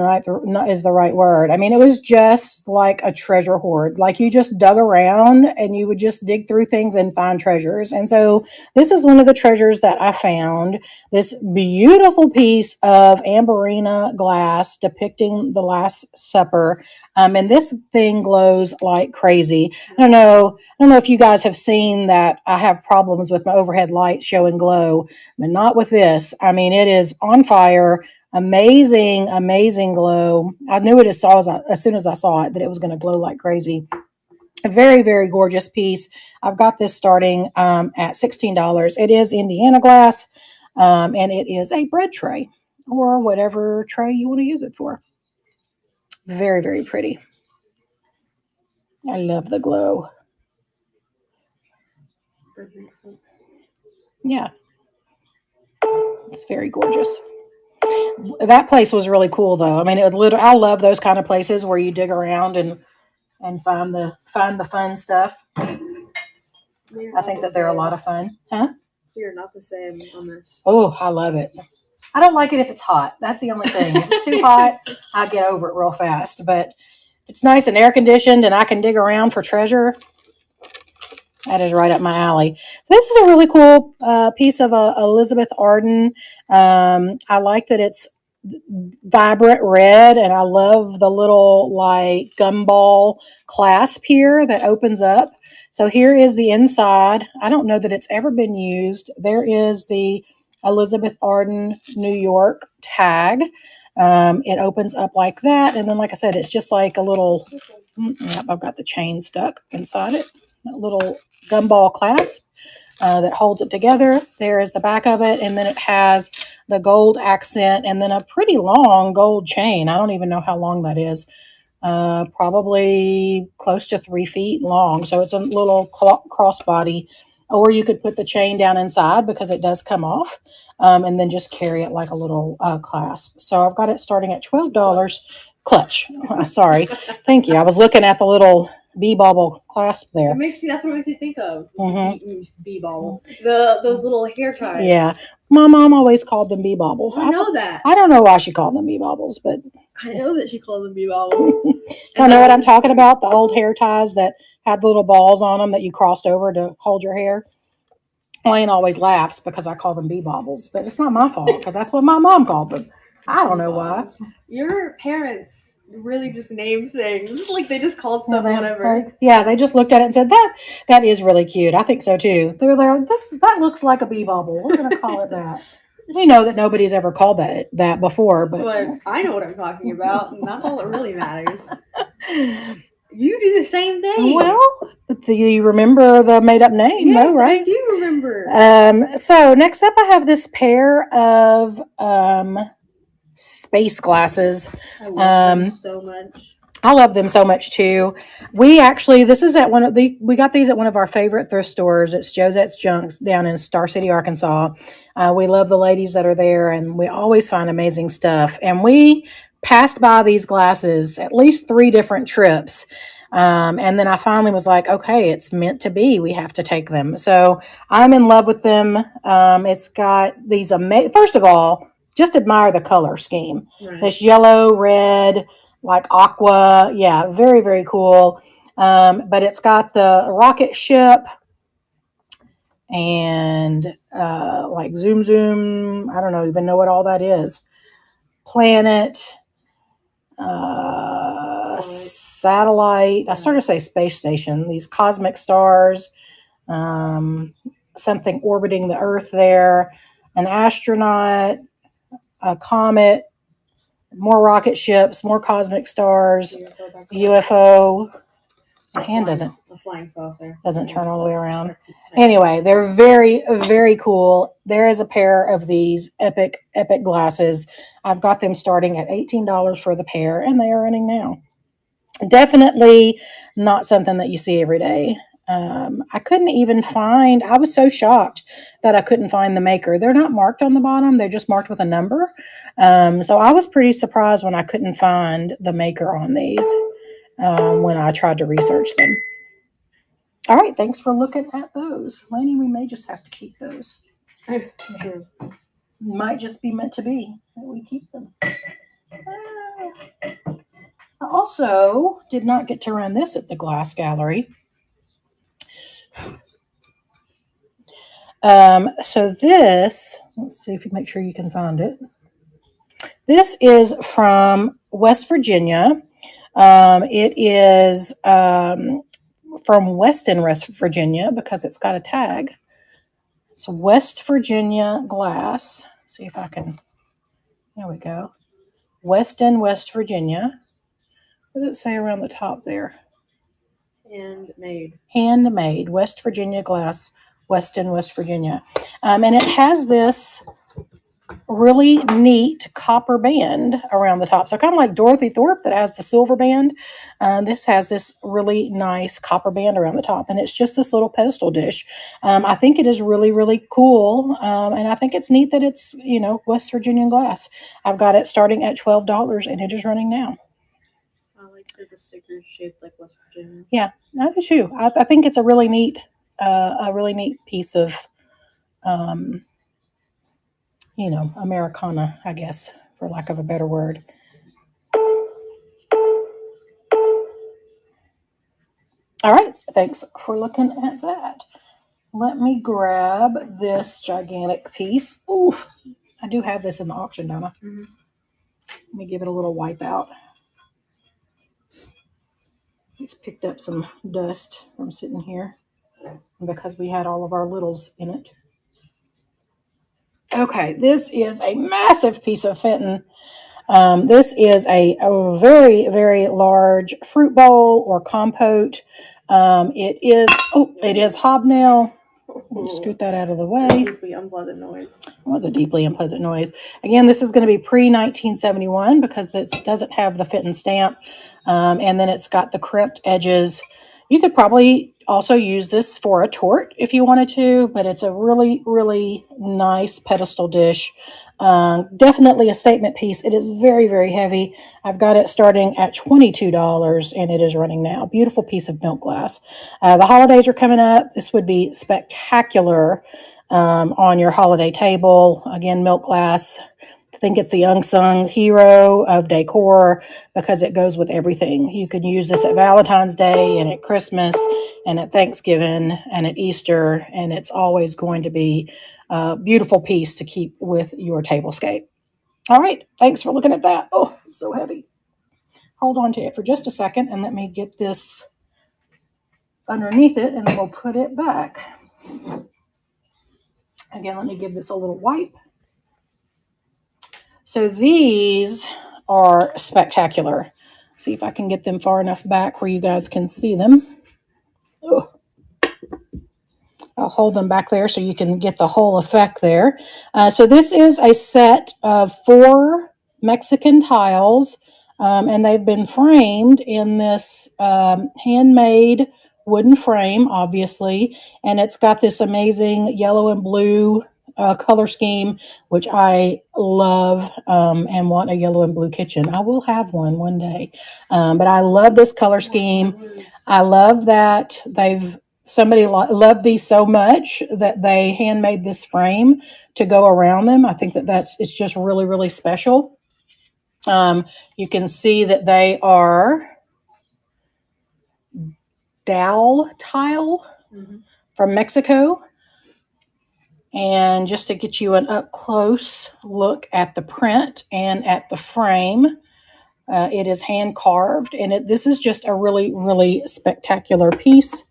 is the right word. I mean, it was just like a treasure hoard. Like you just dug around and you would just dig through things and find treasures. And so this is one of the treasures that I found. This beautiful piece of amberina glass depicting the Last Supper. And this thing glows like crazy. I don't know if you guys have seen that. I have problems with my overhead light showing glow, but not with this. I mean, it is on fire. Amazing, amazing glow. I knew it as soon as I saw it that it was going to glow like crazy. A very, very gorgeous piece. I've got this starting at $16. It is Indiana glass, and it is a bread tray or whatever tray you want to use it for. Very, very pretty. I love the glow. Yeah. It's very gorgeous. That place was really cool, though. I mean, I love those kind of places where you dig around and find the fun stuff. I think that they're a lot of fun. Huh? You're not the same on this. Oh, I love it. I don't like it if it's hot. That's the only thing. If it's too hot, I get over it real fast. But it's nice and air conditioned, and I can dig around for treasure. That is right up my alley. So this is a really cool piece of Elizabeth Arden. I like that it's vibrant red, and I love the little like gumball clasp here that opens up. So here is the inside. I don't know that it's ever been used. There is the Elizabeth Arden New York tag. It opens up like that, and then like I said, it's just like a little, yep, I've got the chain stuck inside it. A little gumball clasp that holds it together. There is the back of it, and then it has the gold accent and then a pretty long gold chain. I don't even know how long that is. Probably close to 3 feet long. So it's a little crossbody, or you could put the chain down inside because it does come off, and then just carry it like a little clasp. So I've got it starting at $12. Clutch. Sorry. Thank you. I was looking at the little bee bauble clasp there. That's what it makes me think of. Mm-hmm. Bee bauble. Those little hair ties. Yeah. My mom always called them bee baubles. I know that. I don't know why she called them bee baubles, but I know that she called them bee baubles. I know what I'm talking about. The old hair ties that had little balls on them that you crossed over to hold your hair. Elaine always laughs because I call them bee baubles, but it's not my fault because that's what my mom called them. I don't know why. Your parents really just named things. Like they just called stuff whatever. They just looked at it and said, that is really cute. I think so too. They're like, that looks like a bee bauble. We're going to call it that. We know that nobody's ever called that before, but I know what I'm talking about, and that's all that really matters. You do the same thing. Well, do you remember the made-up name, yes, though, right? I do remember. So next up, I have this pair of space glasses. I love them so much. I love them so much too. We actually, we got these at one of our favorite thrift stores. It's Josette's Junks down in Star City, Arkansas. We love the ladies that are there, and we always find amazing stuff. And we passed by these glasses at least 3 different trips. And then I finally was like, okay, it's meant to be. We have to take them. So I'm in love with them. It's got these first of all, just admire the color scheme. Right. This yellow, red, like aqua. Yeah, very, very cool. But it's got the rocket ship and like zoom, zoom. I don't even know what all that is. Planet, satellite. I started to say space station. These cosmic stars, something orbiting the Earth there, an astronaut, a comet, More rocket ships, more cosmic stars, UFO back there. UFO. My A hand flying- a flying saucer. doesn't turn all the way around. Anyway, they're very, very cool. There is a pair of these epic glasses. I've got them starting at $18 for the pair, and they are running now. Definitely not something that you see every day. I couldn't even find, I was so shocked that I couldn't find the maker. They're not marked on the bottom, they're just marked with a number. So I was pretty surprised when I couldn't find the maker on these when I tried to research them. All right, thanks for looking at those. Lainey, we may just have to keep those. Might just be meant to be that we keep them. I also did not get to run this at the glass gallery. So this, let's see if you make sure you can find it. This is from West Virginia. It is from Weston, West Virginia, because it's got a tag. It's West Virginia glass. Let's see if I can, there we go. Weston, West Virginia. What does it say around the top there? Handmade. Handmade, West Virginia glass, Weston, West Virginia. And it has this really neat copper band around the top. So kind of like Dorothy Thorpe that has the silver band. This has this really nice copper band around the top. And it's just this little pedestal dish. I think it is really, really cool. And I think it's neat that it's, West Virginia glass. I've got it starting at $12 and it is running now. I like the stickers shaped like West Virginia. Yeah, I do too. I think it's a really neat piece of, Americana, I guess, for lack of a better word. All right, thanks for looking at that. Let me grab this gigantic piece. Oof, I do have this in the auction, don't I? Mm-hmm. Let me give it a little wipe out. It's picked up some dust from sitting here because we had all of our littles in it. Okay, this is a massive piece of Fenton. This is a very, very large fruit bowl or compote. It is hobnail. Just scoot that out of the way. Deeply unpleasant noise. It was a deeply unpleasant noise. Again, this is going to be pre-1971 because this doesn't have the Fenton stamp. And then it's got the crimped edges. You could probably also use this for a tort if you wanted to, but it's a really, really nice pedestal dish. Definitely a statement piece. It is very, very heavy. I've got it starting at $22 and it is running now. Beautiful piece of milk glass. The holidays are coming up. This would be spectacular on your holiday table. Again, milk glass. I think it's the unsung hero of decor because it goes with everything. You can use this at Valentine's Day and at Christmas and at Thanksgiving and at Easter, and it's always going to be a beautiful piece to keep with your tablescape. All right, thanks for looking at that. Oh, it's so heavy. Hold on to it for just a second and let me get this underneath it and then we'll put it back. Again, let me give this a little wipe. So these are spectacular. See if I can get them far enough back where you guys can see them. Oh. I'll hold them back there so you can get the whole effect there. So this is a set of 4 Mexican tiles, and they've been framed in this handmade wooden frame, obviously, and it's got this amazing yellow and blue color scheme, which I love and want a yellow and blue kitchen. I will have one day, but I love this color scheme. I love that somebody loved these so much that they handmade this frame to go around them. I think it's just really, really special. You can see that they are dowel tile from Mexico. And just to get you an up close look at the print and at the frame, it is hand carved, and this is just a really, really spectacular piece.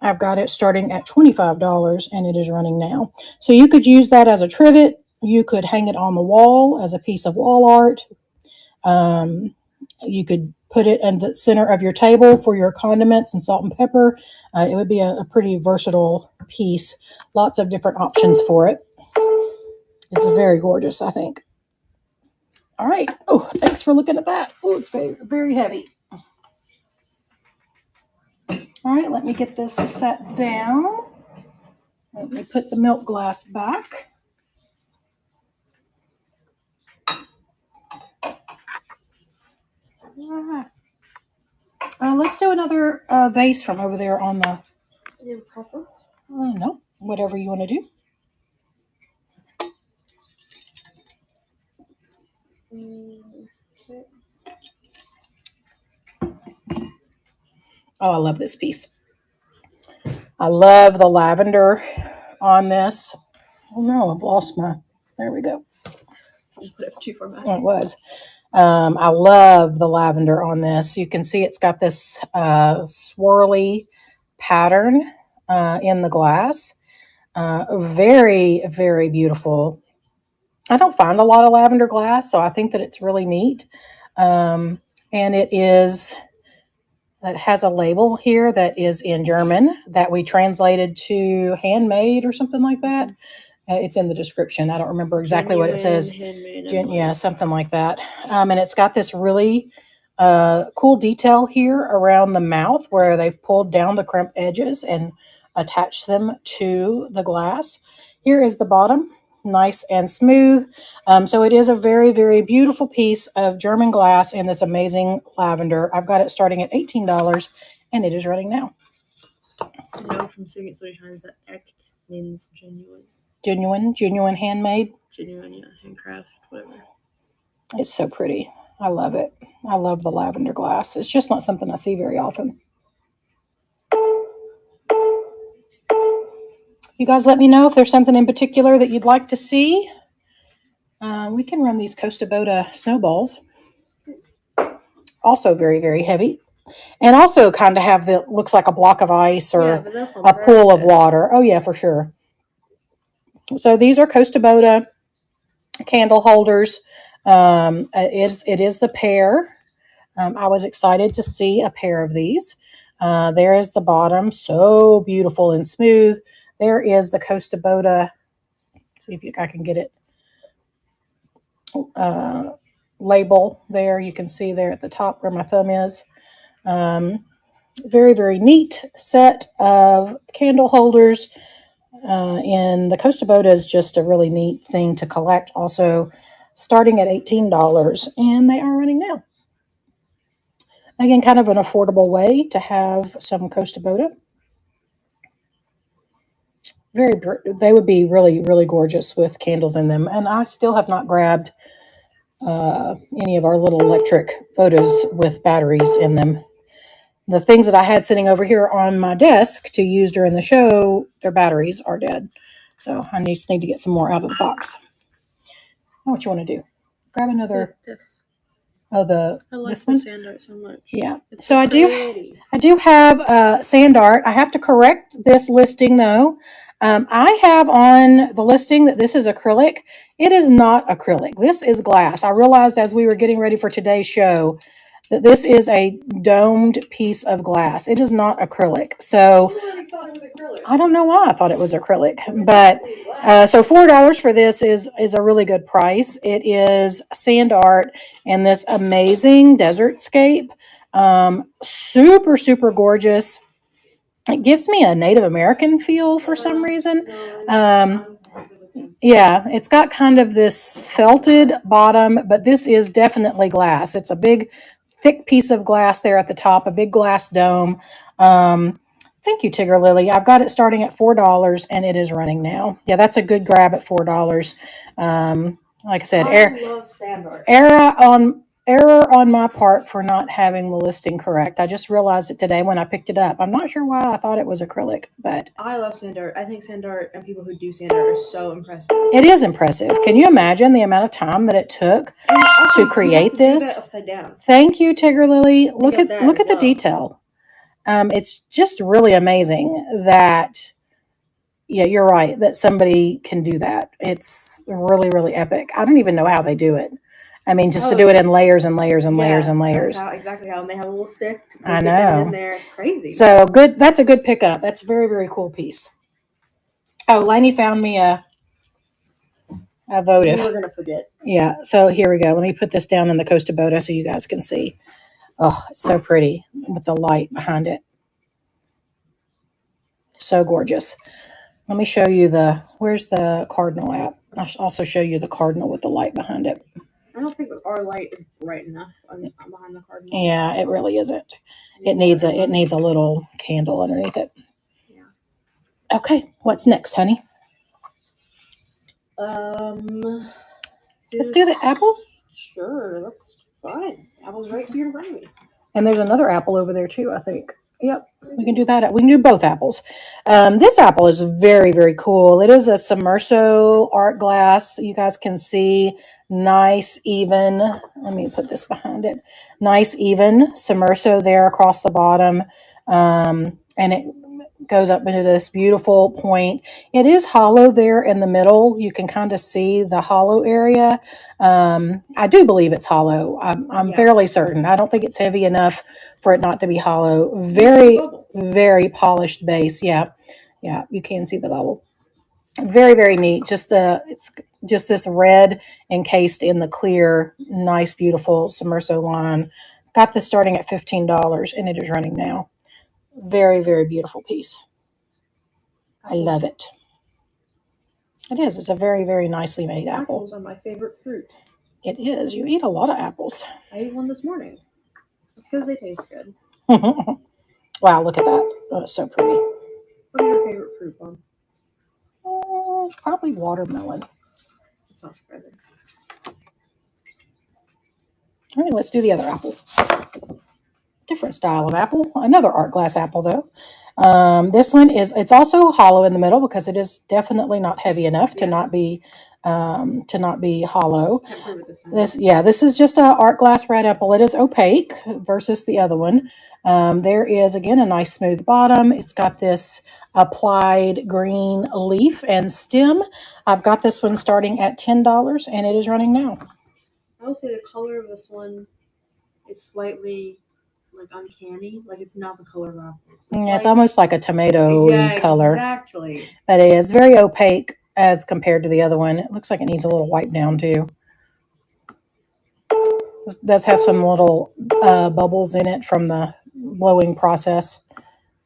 I've got it starting at $25 and it is running now. So you could use that as a trivet. You could hang it on the wall as a piece of wall art. You could put it in the center of your table for your condiments and salt and pepper. It would be a pretty versatile piece. Lots of different options for it. It's very gorgeous, I think. All right. Oh, thanks for looking at that. Oh, it's very, very heavy. All right, let me get this set down. Let me put the milk glass back. Let's do another vase from over there on the... You have a preference? No, whatever you want to do. Okay. Oh, I love this piece. I love the lavender on this. Oh no, I've lost my... There we go. I'll put it too far back. Oh, it was. I love the lavender on this. You can see it's got this swirly pattern in the glass. Very, very beautiful. I don't find a lot of lavender glass, so I think that it's really neat. And it has a label here that is in German that we translated to handmade or something like that. It's in the description. I don't remember exactly what it says. Yeah, something like that. And it's got this really cool detail here around the mouth where they've pulled down the crimped edges and attached them to the glass. Here is the bottom, nice and smooth. So it is a very, very beautiful piece of German glass in this amazing lavender. I've got it starting at $18 and it is running now. I know from seeing it so many times that echt means genuine. Genuine handmade. Genuine, yeah, handcraft, whatever. It's so pretty. I love it. I love the lavender glass. It's just not something I see very often. You guys let me know if there's something in particular that you'd like to see. We can run these Costa Boda snowballs. Also very, very heavy. And also kind of have the, looks like a block of ice or a pool of water. Oh yeah, for sure. So these are Costa Boda candle holders. It is the pair. I was excited to see a pair of these. There is the bottom, so beautiful and smooth. There is the Costa Boda. See if I can get it. Label there. You can see there at the top where my thumb is. Very, very neat set of candle holders. And the Costa Boda is just a really neat thing to collect. Also, starting at $18, and they are running now. Again, kind of an affordable way to have some Costa Boda. They would be really, really gorgeous with candles in them. And I still have not grabbed any of our little electric photos with batteries in them. The things that I had sitting over here on my desk to use during the show, their batteries are dead. So I just need to get some more out of the box. Know what you want to do? Grab another. Oh, I like this one? Sand art so much. Yeah. So I do have sand art. I have to correct this listing though. I have on the listing that this is acrylic. It is not acrylic. This is glass. I realized as we were getting ready for today's show that this is a domed piece of glass. It is not acrylic. So I don't know why I thought it was acrylic, but so $4 for this is a really good price. It is sand art and this amazing desert scape. Super, super gorgeous. It gives me a Native American feel for some reason. Yeah, it's got kind of this felted bottom, but this is definitely glass. It's a big, thick piece of glass there at the top, a big glass dome. Thank you, Tigger Lily. I've got it starting at $4 and it is running now. Yeah, that's a good grab at $4. Like I said, I love sand art. Error on my part for not having the listing correct. I just realized it today when I picked it up. I'm not sure why I thought it was acrylic, but I love sand art. I think sand art and people who do sand art are so impressive. It is impressive. Can you imagine the amount of time that it took to create this? Do that upside down. Thank you, Tigger Lily. Look at the detail. It's just really amazing that yeah, you're right that somebody can do that. It's really, really epic. I don't even know how they do it. I mean, just to do it in layers and layers and layers and layers. That's exactly how. And they have a little stick to I poke it down in know. there. It's crazy. So good. That's a good pickup. That's a very, very cool piece. Oh, Lainey found me a we votive. were gonna forget. Yeah. So here we go. Let me put this down in the Costa Boda so you guys can see. Oh, it's so pretty with the light behind it. So gorgeous. Let me show you where's the cardinal at? I'll also show you the cardinal with the light behind it. I don't think our light is bright enough behind the cardinal. Yeah, it really isn't. It needs a little candle underneath it. Yeah. Okay, what's next, honey? Let's do the apple. Sure, that's fine. Apple's right here in front of me. And there's another apple over there too, I think. Yep, we can do that. We can do both apples. This apple is very, very cool. It is a Submerso art glass. You guys can see nice, even. Let me put this behind it. Nice, even Submerso there across the bottom. And it goes up into this beautiful point. It is hollow there in the middle. You can kind of see the hollow area. I do believe it's hollow. I'm fairly certain. I don't think it's heavy enough for it not to be hollow. Very, very polished base. Yeah, you can see the bubble. Very, very neat. It's just this red encased in the clear, nice, beautiful Submerso line. Got this starting at $15, and it is running now. Very, very beautiful piece. I love it. It is. It's a very, very nicely made apple. Apples are my favorite fruit. It is. You eat a lot of apples. I ate one this morning. It's because they taste good. Wow, look at that. Oh, it's so pretty. What is your favorite fruit, Mom? Probably watermelon. That's not surprising. All right, let's do the other apple. Different style of apple. Another art glass apple, though. This one it's also hollow in the middle because it is definitely not heavy enough to not be hollow. This is just an art glass red apple. It is opaque versus the other one. There is again a nice smooth bottom. It's got this applied green leaf and stem. I've got this one starting at $10 and it is running now. I will say the color of this one is slightly like uncanny. Like it's not the color of apples. It's almost like a tomato color. Exactly. But it is very opaque as compared to the other one. It looks like it needs a little wipe down too. This does have some little bubbles in it from the blowing process.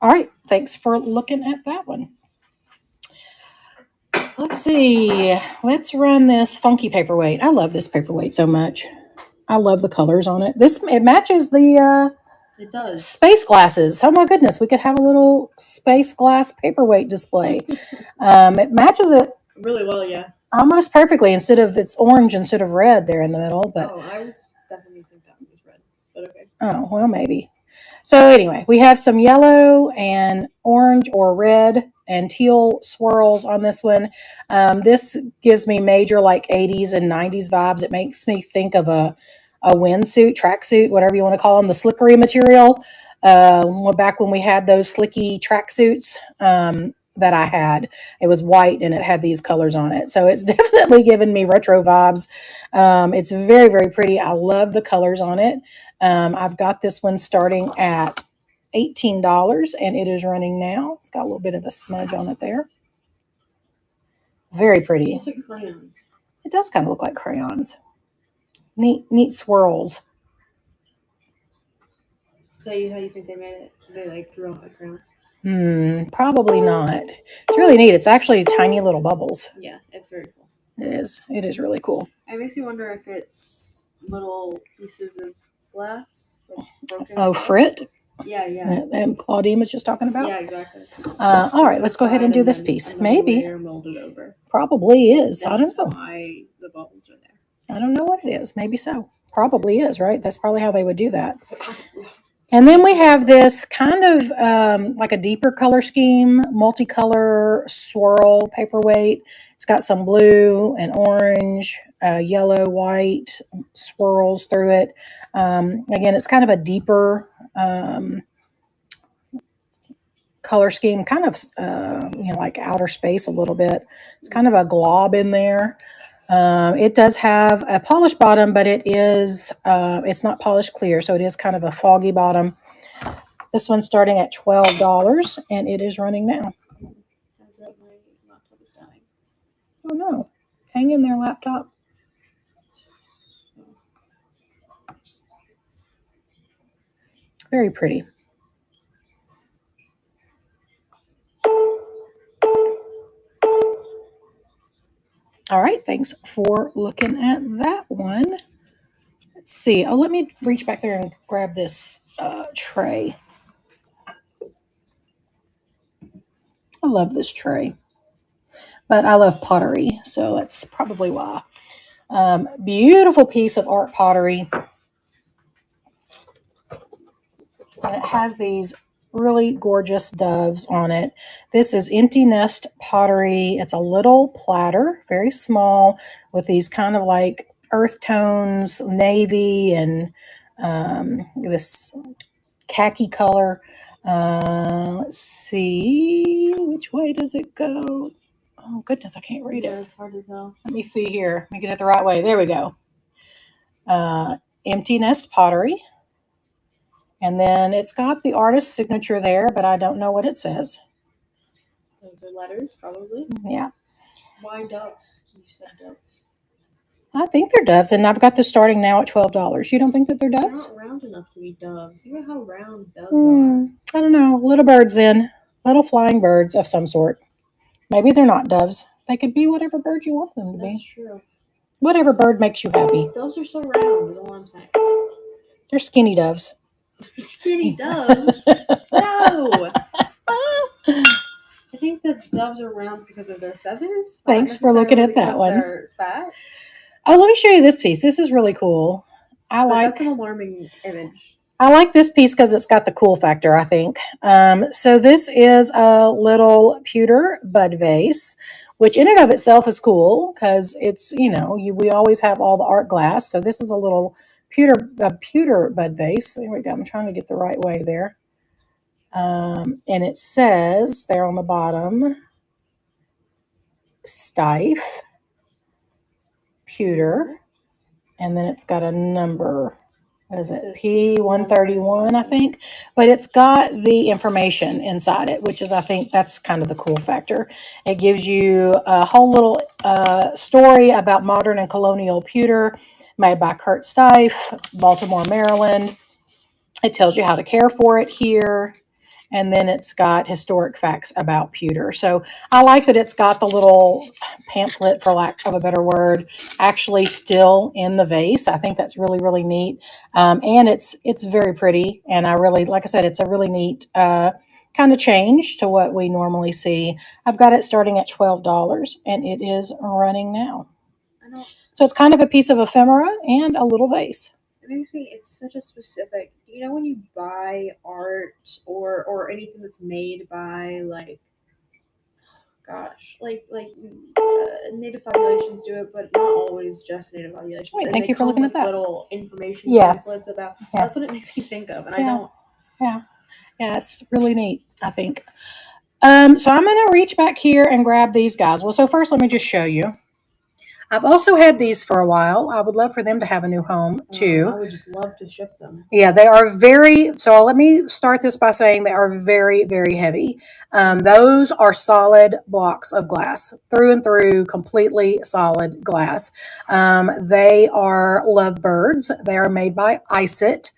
All right, thanks for looking at that one. Let's see. Let's run this funky paperweight. I love this paperweight so much. I love the colors on it. It matches the it does. Space glasses. Oh my goodness, we could have a little space glass paperweight display. It matches it really well, yeah. Almost perfectly. It's orange instead of red there in the middle. But I was definitely think that was red. But okay. Oh, well, maybe. So anyway, we have some yellow and orange or red and teal swirls on this one. This gives me major like 80s and 90s vibes. It makes me think of a windsuit, tracksuit, whatever you want to call them, the slickery material. Back when we had those slicky tracksuits that I had. It was white and it had these colors on it. So it's definitely given me retro vibes. It's very, very pretty. I love the colors on it. I've got this one starting at $18 and it is running now. It's got a little bit of a smudge on it there. Very pretty. It's like crayons. It does kind of look like crayons. Neat swirls. Is that how you think they made it? They like drew on like crayons? Probably not. It's really neat. It's actually tiny little bubbles. Yeah, it's very cool. It is. It is really cool. It makes you wonder if it's little pieces of glass. Like frit? Yeah. And Claudine was just talking about? Yeah, exactly. All right, let's go ahead and do this piece. Maybe. Molded over. Probably is. I don't know. Why the bubbles are there. I don't know what it is. Maybe so. Probably is, right? That's probably how they would do that. And then we have this kind of like a deeper color scheme, multicolor swirl paperweight. It's got some blue and orange, yellow, white swirls through it. Again, it's kind of a deeper color scheme, kind of, like outer space a little bit. It's kind of a glob in there. It does have a polished bottom, but it's not polished clear, so it is kind of a foggy bottom. This one's starting at $12, and it is running now. Oh no. Hang in there, laptop. Very pretty. All right, thanks for looking at that one. Let's see. Oh, let me reach back there and grab this tray. I love this tray, but I love pottery, so that's probably why. Beautiful piece of art pottery. And it has these really gorgeous doves on it. This is Empty Nest pottery. It's a little platter, very small, with these kind of like earth tones, navy, and this khaki color. Let's see, which way does it go? Oh goodness, I can't read it. It's hard to tell. Let me see here. Let me get it the right way. There we go. Empty Nest pottery. And then it's got the artist's signature there, but I don't know what it says. Those are letters, probably. Yeah. Why doves? You said doves. I think they're doves, and I've got this starting now at $12. You don't think that they're doves? They're not round enough to be doves. Think about how round doves are. I don't know. Little birds then. Little flying birds of some sort. Maybe they're not doves. They could be whatever bird you want them to be. That's true. Whatever bird makes you happy. Doves are so round, is all I'm saying. They're skinny doves. Skinny doves? No! I think the doves are round because of their feathers. Thanks for looking at that one. They're fat. Oh, let me show you this piece. This is really cool. That's an alarming image. I like this piece because it's got the cool factor, I think. So this is a little pewter bud vase, which in and of itself is cool because it's, we always have all the art glass. So this is a little pewter bud vase. There we go. I'm trying to get the right way there. And it says there on the bottom, Stife, pewter, and then it's got a number. What is it? P131, I think. But it's got the information inside it, which is, I think, that's kind of the cool factor. It gives you a whole little story about modern and colonial pewter made by Kurt Stife, Baltimore, Maryland. It tells you how to care for it here. And then it's got historic facts about pewter. So I like that it's got the little pamphlet, for lack of a better word, actually still in the vase. I think that's really, really neat. And it's very pretty. And I really, like I said, it's a really neat kind of change to what we normally see. I've got it starting at $12, and it is running now. So it's kind of a piece of ephemera and a little vase. It's such a specific, when you buy art or anything that's made by native populations do it, but not always just native populations. Wait, thank you for looking at that. Little information pamphlets about. Yeah. That's what it makes me think of, and I don't. Yeah, it's really neat, I think. So I'm going to reach back here and grab these guys. Well, so first let me just show you. I've also had these for a while. I would love for them to have a new home too. I would just love to ship them. Yeah, they are so let me start this by saying they are very, very heavy. Those are solid blocks of glass, through and through, completely solid glass. They are lovebirds. They are made by Isit.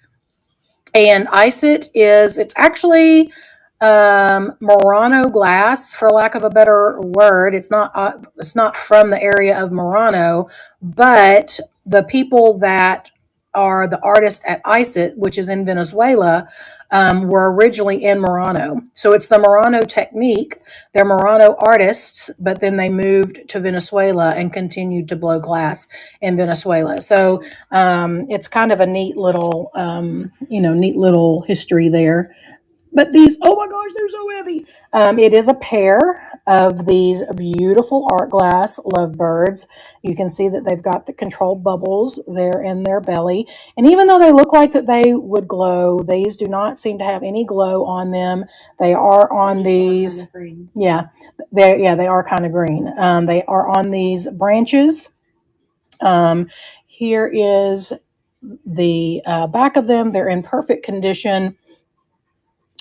And Isit it's actually Murano glass, for lack of a better word. It's not from the area of Murano, but the people that are the artists at Isit, which is in Venezuela, were originally in Murano. So it's the Murano technique. They're Murano artists, but then they moved to Venezuela and continued to blow glass in Venezuela. So it's kind of a neat little, neat little history there. But these, oh my gosh, they're so heavy. It is a pair. of these beautiful art glass lovebirds. You can see that they've got the controlled bubbles there in their belly. And even though they look like that they would glow, these do not seem to have any glow on them. They are on these, yeah, they are kind of green. They are on these branches. Here is the back of them. They're in perfect condition,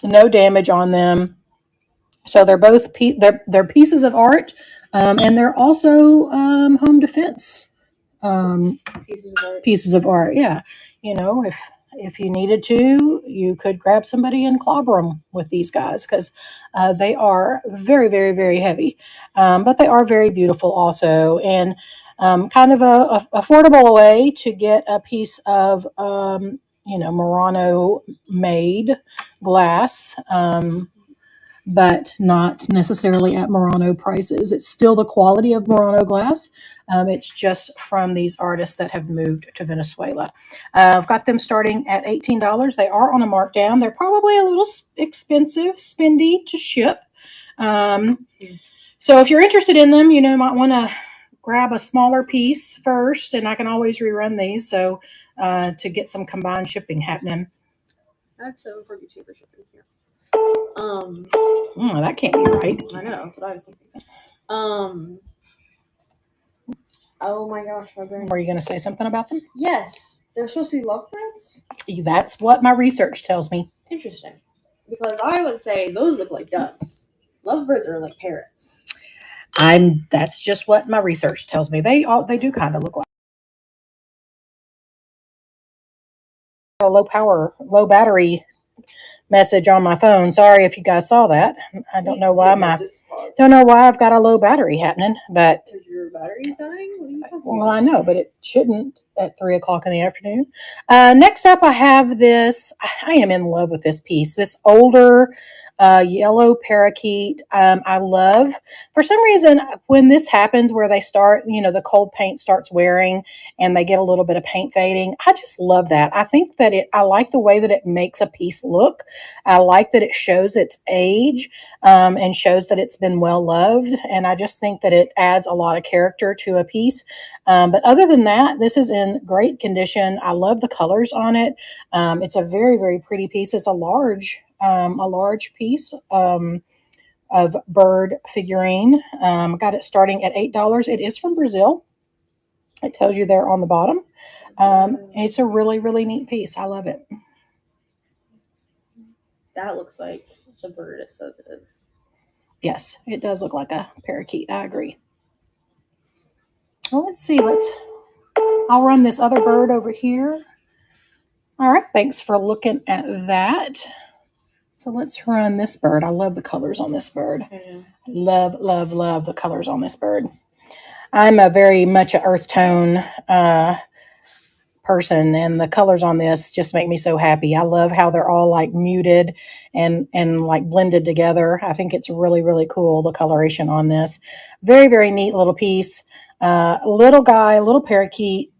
no damage on them. So they're both they're pieces of art, and they're also home defense pieces of art. Yeah, you know, if you needed to, you could grab somebody and clobber them with these guys because they are very, very, very heavy, but they are very beautiful also, and kind of a affordable way to get a piece of Murano made glass. But not necessarily at Murano prices. It's still the quality of Murano glass. It's just from these artists that have moved to Venezuela. I've got them starting at $18. They are on a markdown. They're probably a little expensive, spendy to ship. So if you're interested in them, you might want to grab a smaller piece first, and I can always rerun these so to get some combined shipping happening. I have $7.42 for shipping here. That can't be right. I know, that's what I was thinking. Oh my gosh, my brain. Were you going to say something about them? Yes, they're supposed to be lovebirds. That's what my research tells me. Interesting, because I would say those look like doves. Lovebirds are like parrots. That's just what my research tells me. They do kind of look like a low battery message on my phone. Sorry if you guys saw that. I don't know why I've got a low battery happening, but because your battery's dying. Well, I know, but it shouldn't at 3:00 in the afternoon. Next up, I have this. I am in love with this piece. This older yellow parakeet. I love, for some reason, when this happens where they start, the cold paint starts wearing and they get a little bit of paint fading. I just love that. I think that I like the way that it makes a piece look. I like that it shows its age and shows that it's been well loved. And I just think that it adds a lot of character to a piece. But other than that, this is in great condition. I love the colors on it. It's a very, very pretty piece. It's a large piece of bird figurine. Got it starting at $8. It is from Brazil. It tells you there on the bottom. It's a really, really neat piece. I love it. That looks like the bird it says it is. Yes, it does look like a parakeet. I agree. Well, let's see. I'll run this other bird over here. All right. Thanks for looking at that. So let's run this bird. I love the colors on this bird. Love, love, love the colors on this bird. I'm a very much an earth tone person, and the colors on this just make me so happy. I love how they're all like muted and like blended together. I think it's really, really cool, the coloration on this. Very, very neat little piece. Little guy, little parakeet,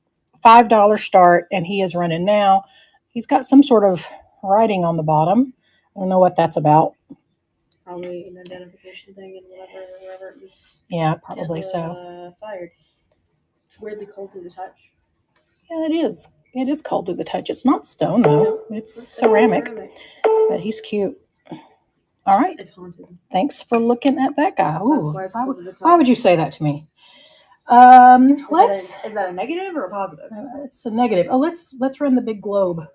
$5 start, and he is running now. He's got some sort of writing on the bottom. I don't know what that's about. Probably an identification thing and wherever it was. Yeah, probably so. Fired. It's weirdly cold to the touch. Yeah, it is. It is cold to the touch. It's not stone though. It's ceramic. But he's cute. All right. It's haunted. Thanks for looking at that guy. Ooh, why would you say that to me? Is that a negative or a positive? It's a negative. Oh, let's run the big globe.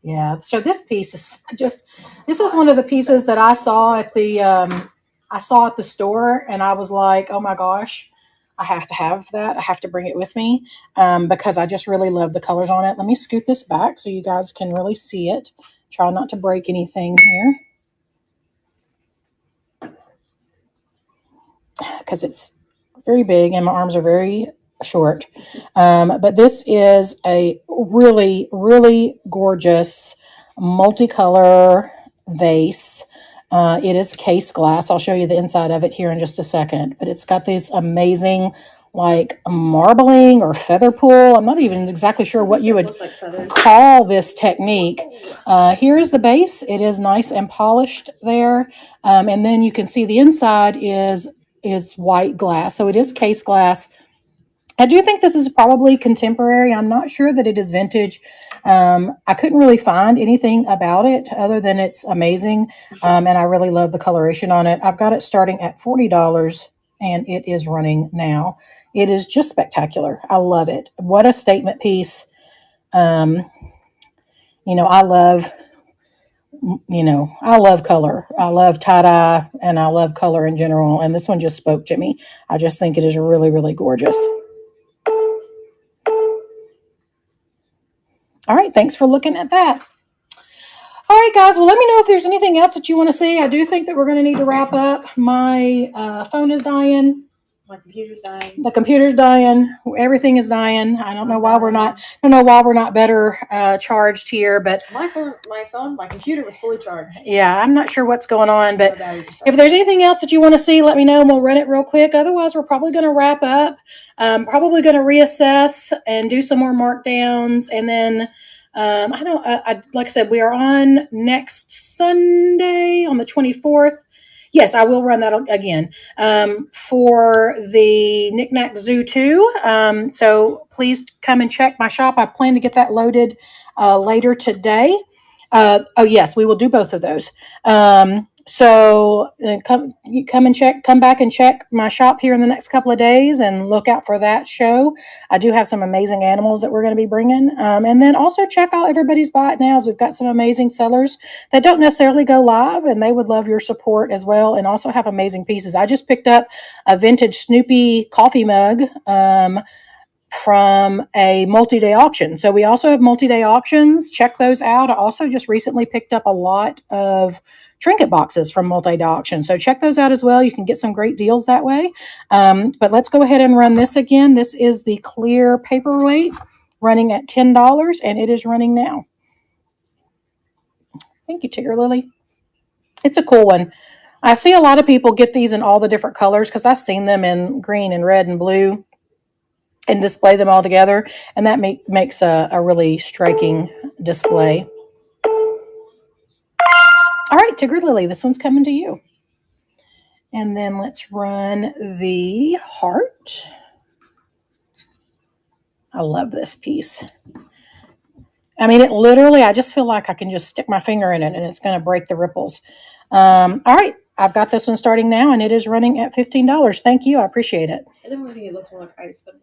Yeah. So this piece is this is one of the pieces that I saw at the store, and I was like, oh my gosh, I have to have that. I have to bring it with me because I just really love the colors on it. Let me scoot this back so you guys can really see it. Try not to break anything here because it's very big and my arms are very short. But this is a really, really gorgeous multicolor vase. It is case glass. I'll show you the inside of it here in just a second. But it's got these amazing like marbling or feather pull. I'm not even exactly sure what you would call this technique. Here is the base. It is nice and polished there. And then you can see the inside is white glass. So it is case glass. I do think this is probably contemporary. I'm not sure that it is vintage. I couldn't really find anything about it other than it's amazing. And I really love the coloration on it. I've got it starting at $40 and it is running now. It is just spectacular. I love it. What a statement piece. Um, I love, I love color. I love tie-dye and I love color in general. And this one just spoke to me. I just think it is really, really gorgeous. All right, thanks for looking at that. All right, guys, well, let me know if there's anything else that you want to see. I do think that we're going to need to wrap up. My phone is dying. My computer's dying. The computer's dying. Everything is dying. I don't know why we're not better charged here, but my computer was fully charged. Yeah, I'm not sure what's going on, but if there's anything else that you want to see, let me know and we'll run it real quick. Otherwise, we're probably going to wrap up. Probably going to reassess and do some more markdowns, and then like I said, we are on next Sunday on the 24th. Yes, I will run that again for the Knick-Knack Zoo 2. So please come and check my shop. I plan to get that loaded later today. Yes, we will do both of those. So come back and check my shop here in the next couple of days and look out for that show. I do have some amazing animals that we're going to be bringing. And then also check out everybody's Buy It Nows. We've got some amazing sellers that don't necessarily go live, and they would love your support as well, and also have amazing pieces. I just picked up a vintage Snoopy coffee mug from a multi-day auction. So we also have multi-day auctions. Check those out. I also just recently picked up a lot of trinket boxes from multi-day auction. So check those out as well. You can get some great deals that way. But let's go ahead and run this again. This is the clear paperweight running at $10, and it is running now. Thank you, Tigger Lily. It's a cool one. I see a lot of people get these in all the different colors because I've seen them in green and red and blue and display them all together, and that makes a really striking display. All right, Tigger Lily, this one's coming to you. And then let's run the heart. I love this piece. I mean, it literally, I just feel like I can just stick my finger in it and it's going to break the ripples. All right, I've got this one starting now, and it is running at $15. Thank you. I appreciate it. I don't think it looks more like ice than more.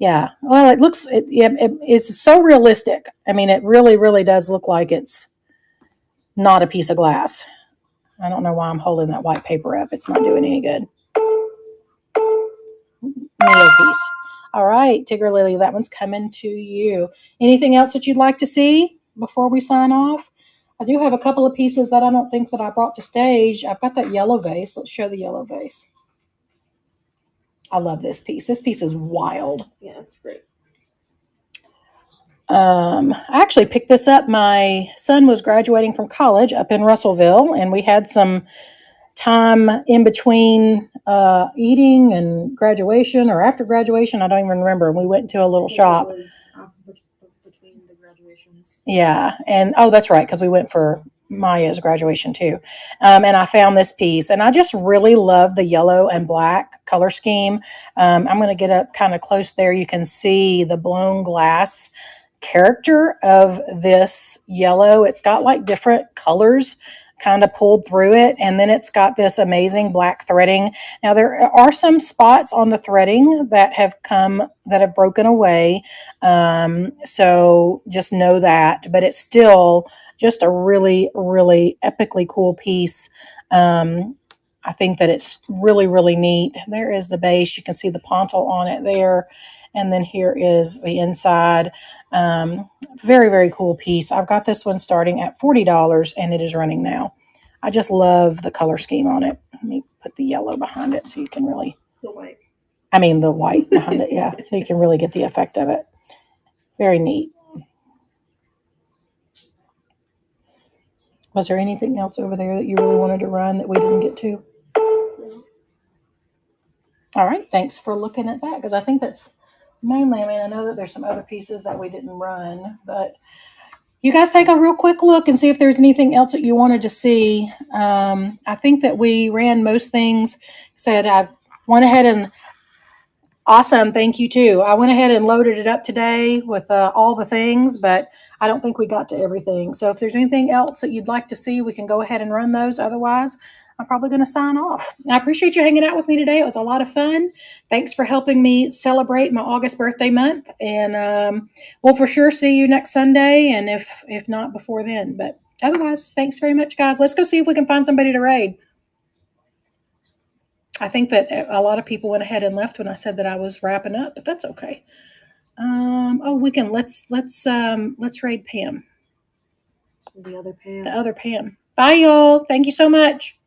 Yeah, well, it's so realistic. I mean, it really, really does look like it's not a piece of glass. I don't know why I'm holding that white paper up. It's not doing any good. Needle piece. All right, Tigger Lily, that one's coming to you. Anything else that you'd like to see before we sign off? I do have a couple of pieces that I don't think that I brought to stage. I've got that yellow vase. Let's show the yellow vase. I love this piece. This piece is wild. Yeah, it's great. I actually picked this up. My son was graduating from college up in Russellville, and we had some time in between eating and graduation, or after graduation. I don't even remember. We went to a little shop. It was between the graduations. Yeah, and that's right, because we went for Maya's graduation too. And I found this piece, and I just really love the yellow and black color scheme. I'm going to get up kind of close there. You can see the blown glass character of this yellow. It's got like different colors kind of pulled through it, and then it's got this amazing black threading. Now there are some spots on the threading that have broken away, so just know that, but it's still just a really, really epically cool piece. I think that it's really, really neat. There is the base. You can see the pontil on it there, and then here is the inside. Very, very cool piece. I've got this one starting at $40, and it is running now. I just love the color scheme on it. Let me put the yellow behind it so you can really... The white. I mean the white behind it, yeah. So you can really get the effect of it. Very neat. Was there anything else over there that you really wanted to run that we didn't get to? All right. Thanks for looking at that, because I think that's mainly, I mean, I know that there's some other pieces that we didn't run, but you guys take a real quick look and see if there's anything else that you wanted to see. I think that we ran most things. Said I went ahead and awesome. Thank you too. I went ahead and loaded it up today with all the things, but I don't think we got to everything. So if there's anything else that you'd like to see, we can go ahead and run those. Otherwise, I'm probably going to sign off. I appreciate you hanging out with me today. It was a lot of fun. Thanks for helping me celebrate my August birthday month, and we'll for sure see you next Sunday, and if not before then. But otherwise, thanks very much, guys. Let's go see if we can find somebody to raid. I think that a lot of people went ahead and left when I said that I was wrapping up, but that's okay. Oh, we can let's raid Pam. The other Pam. The other Pam. Bye, y'all. Thank you so much.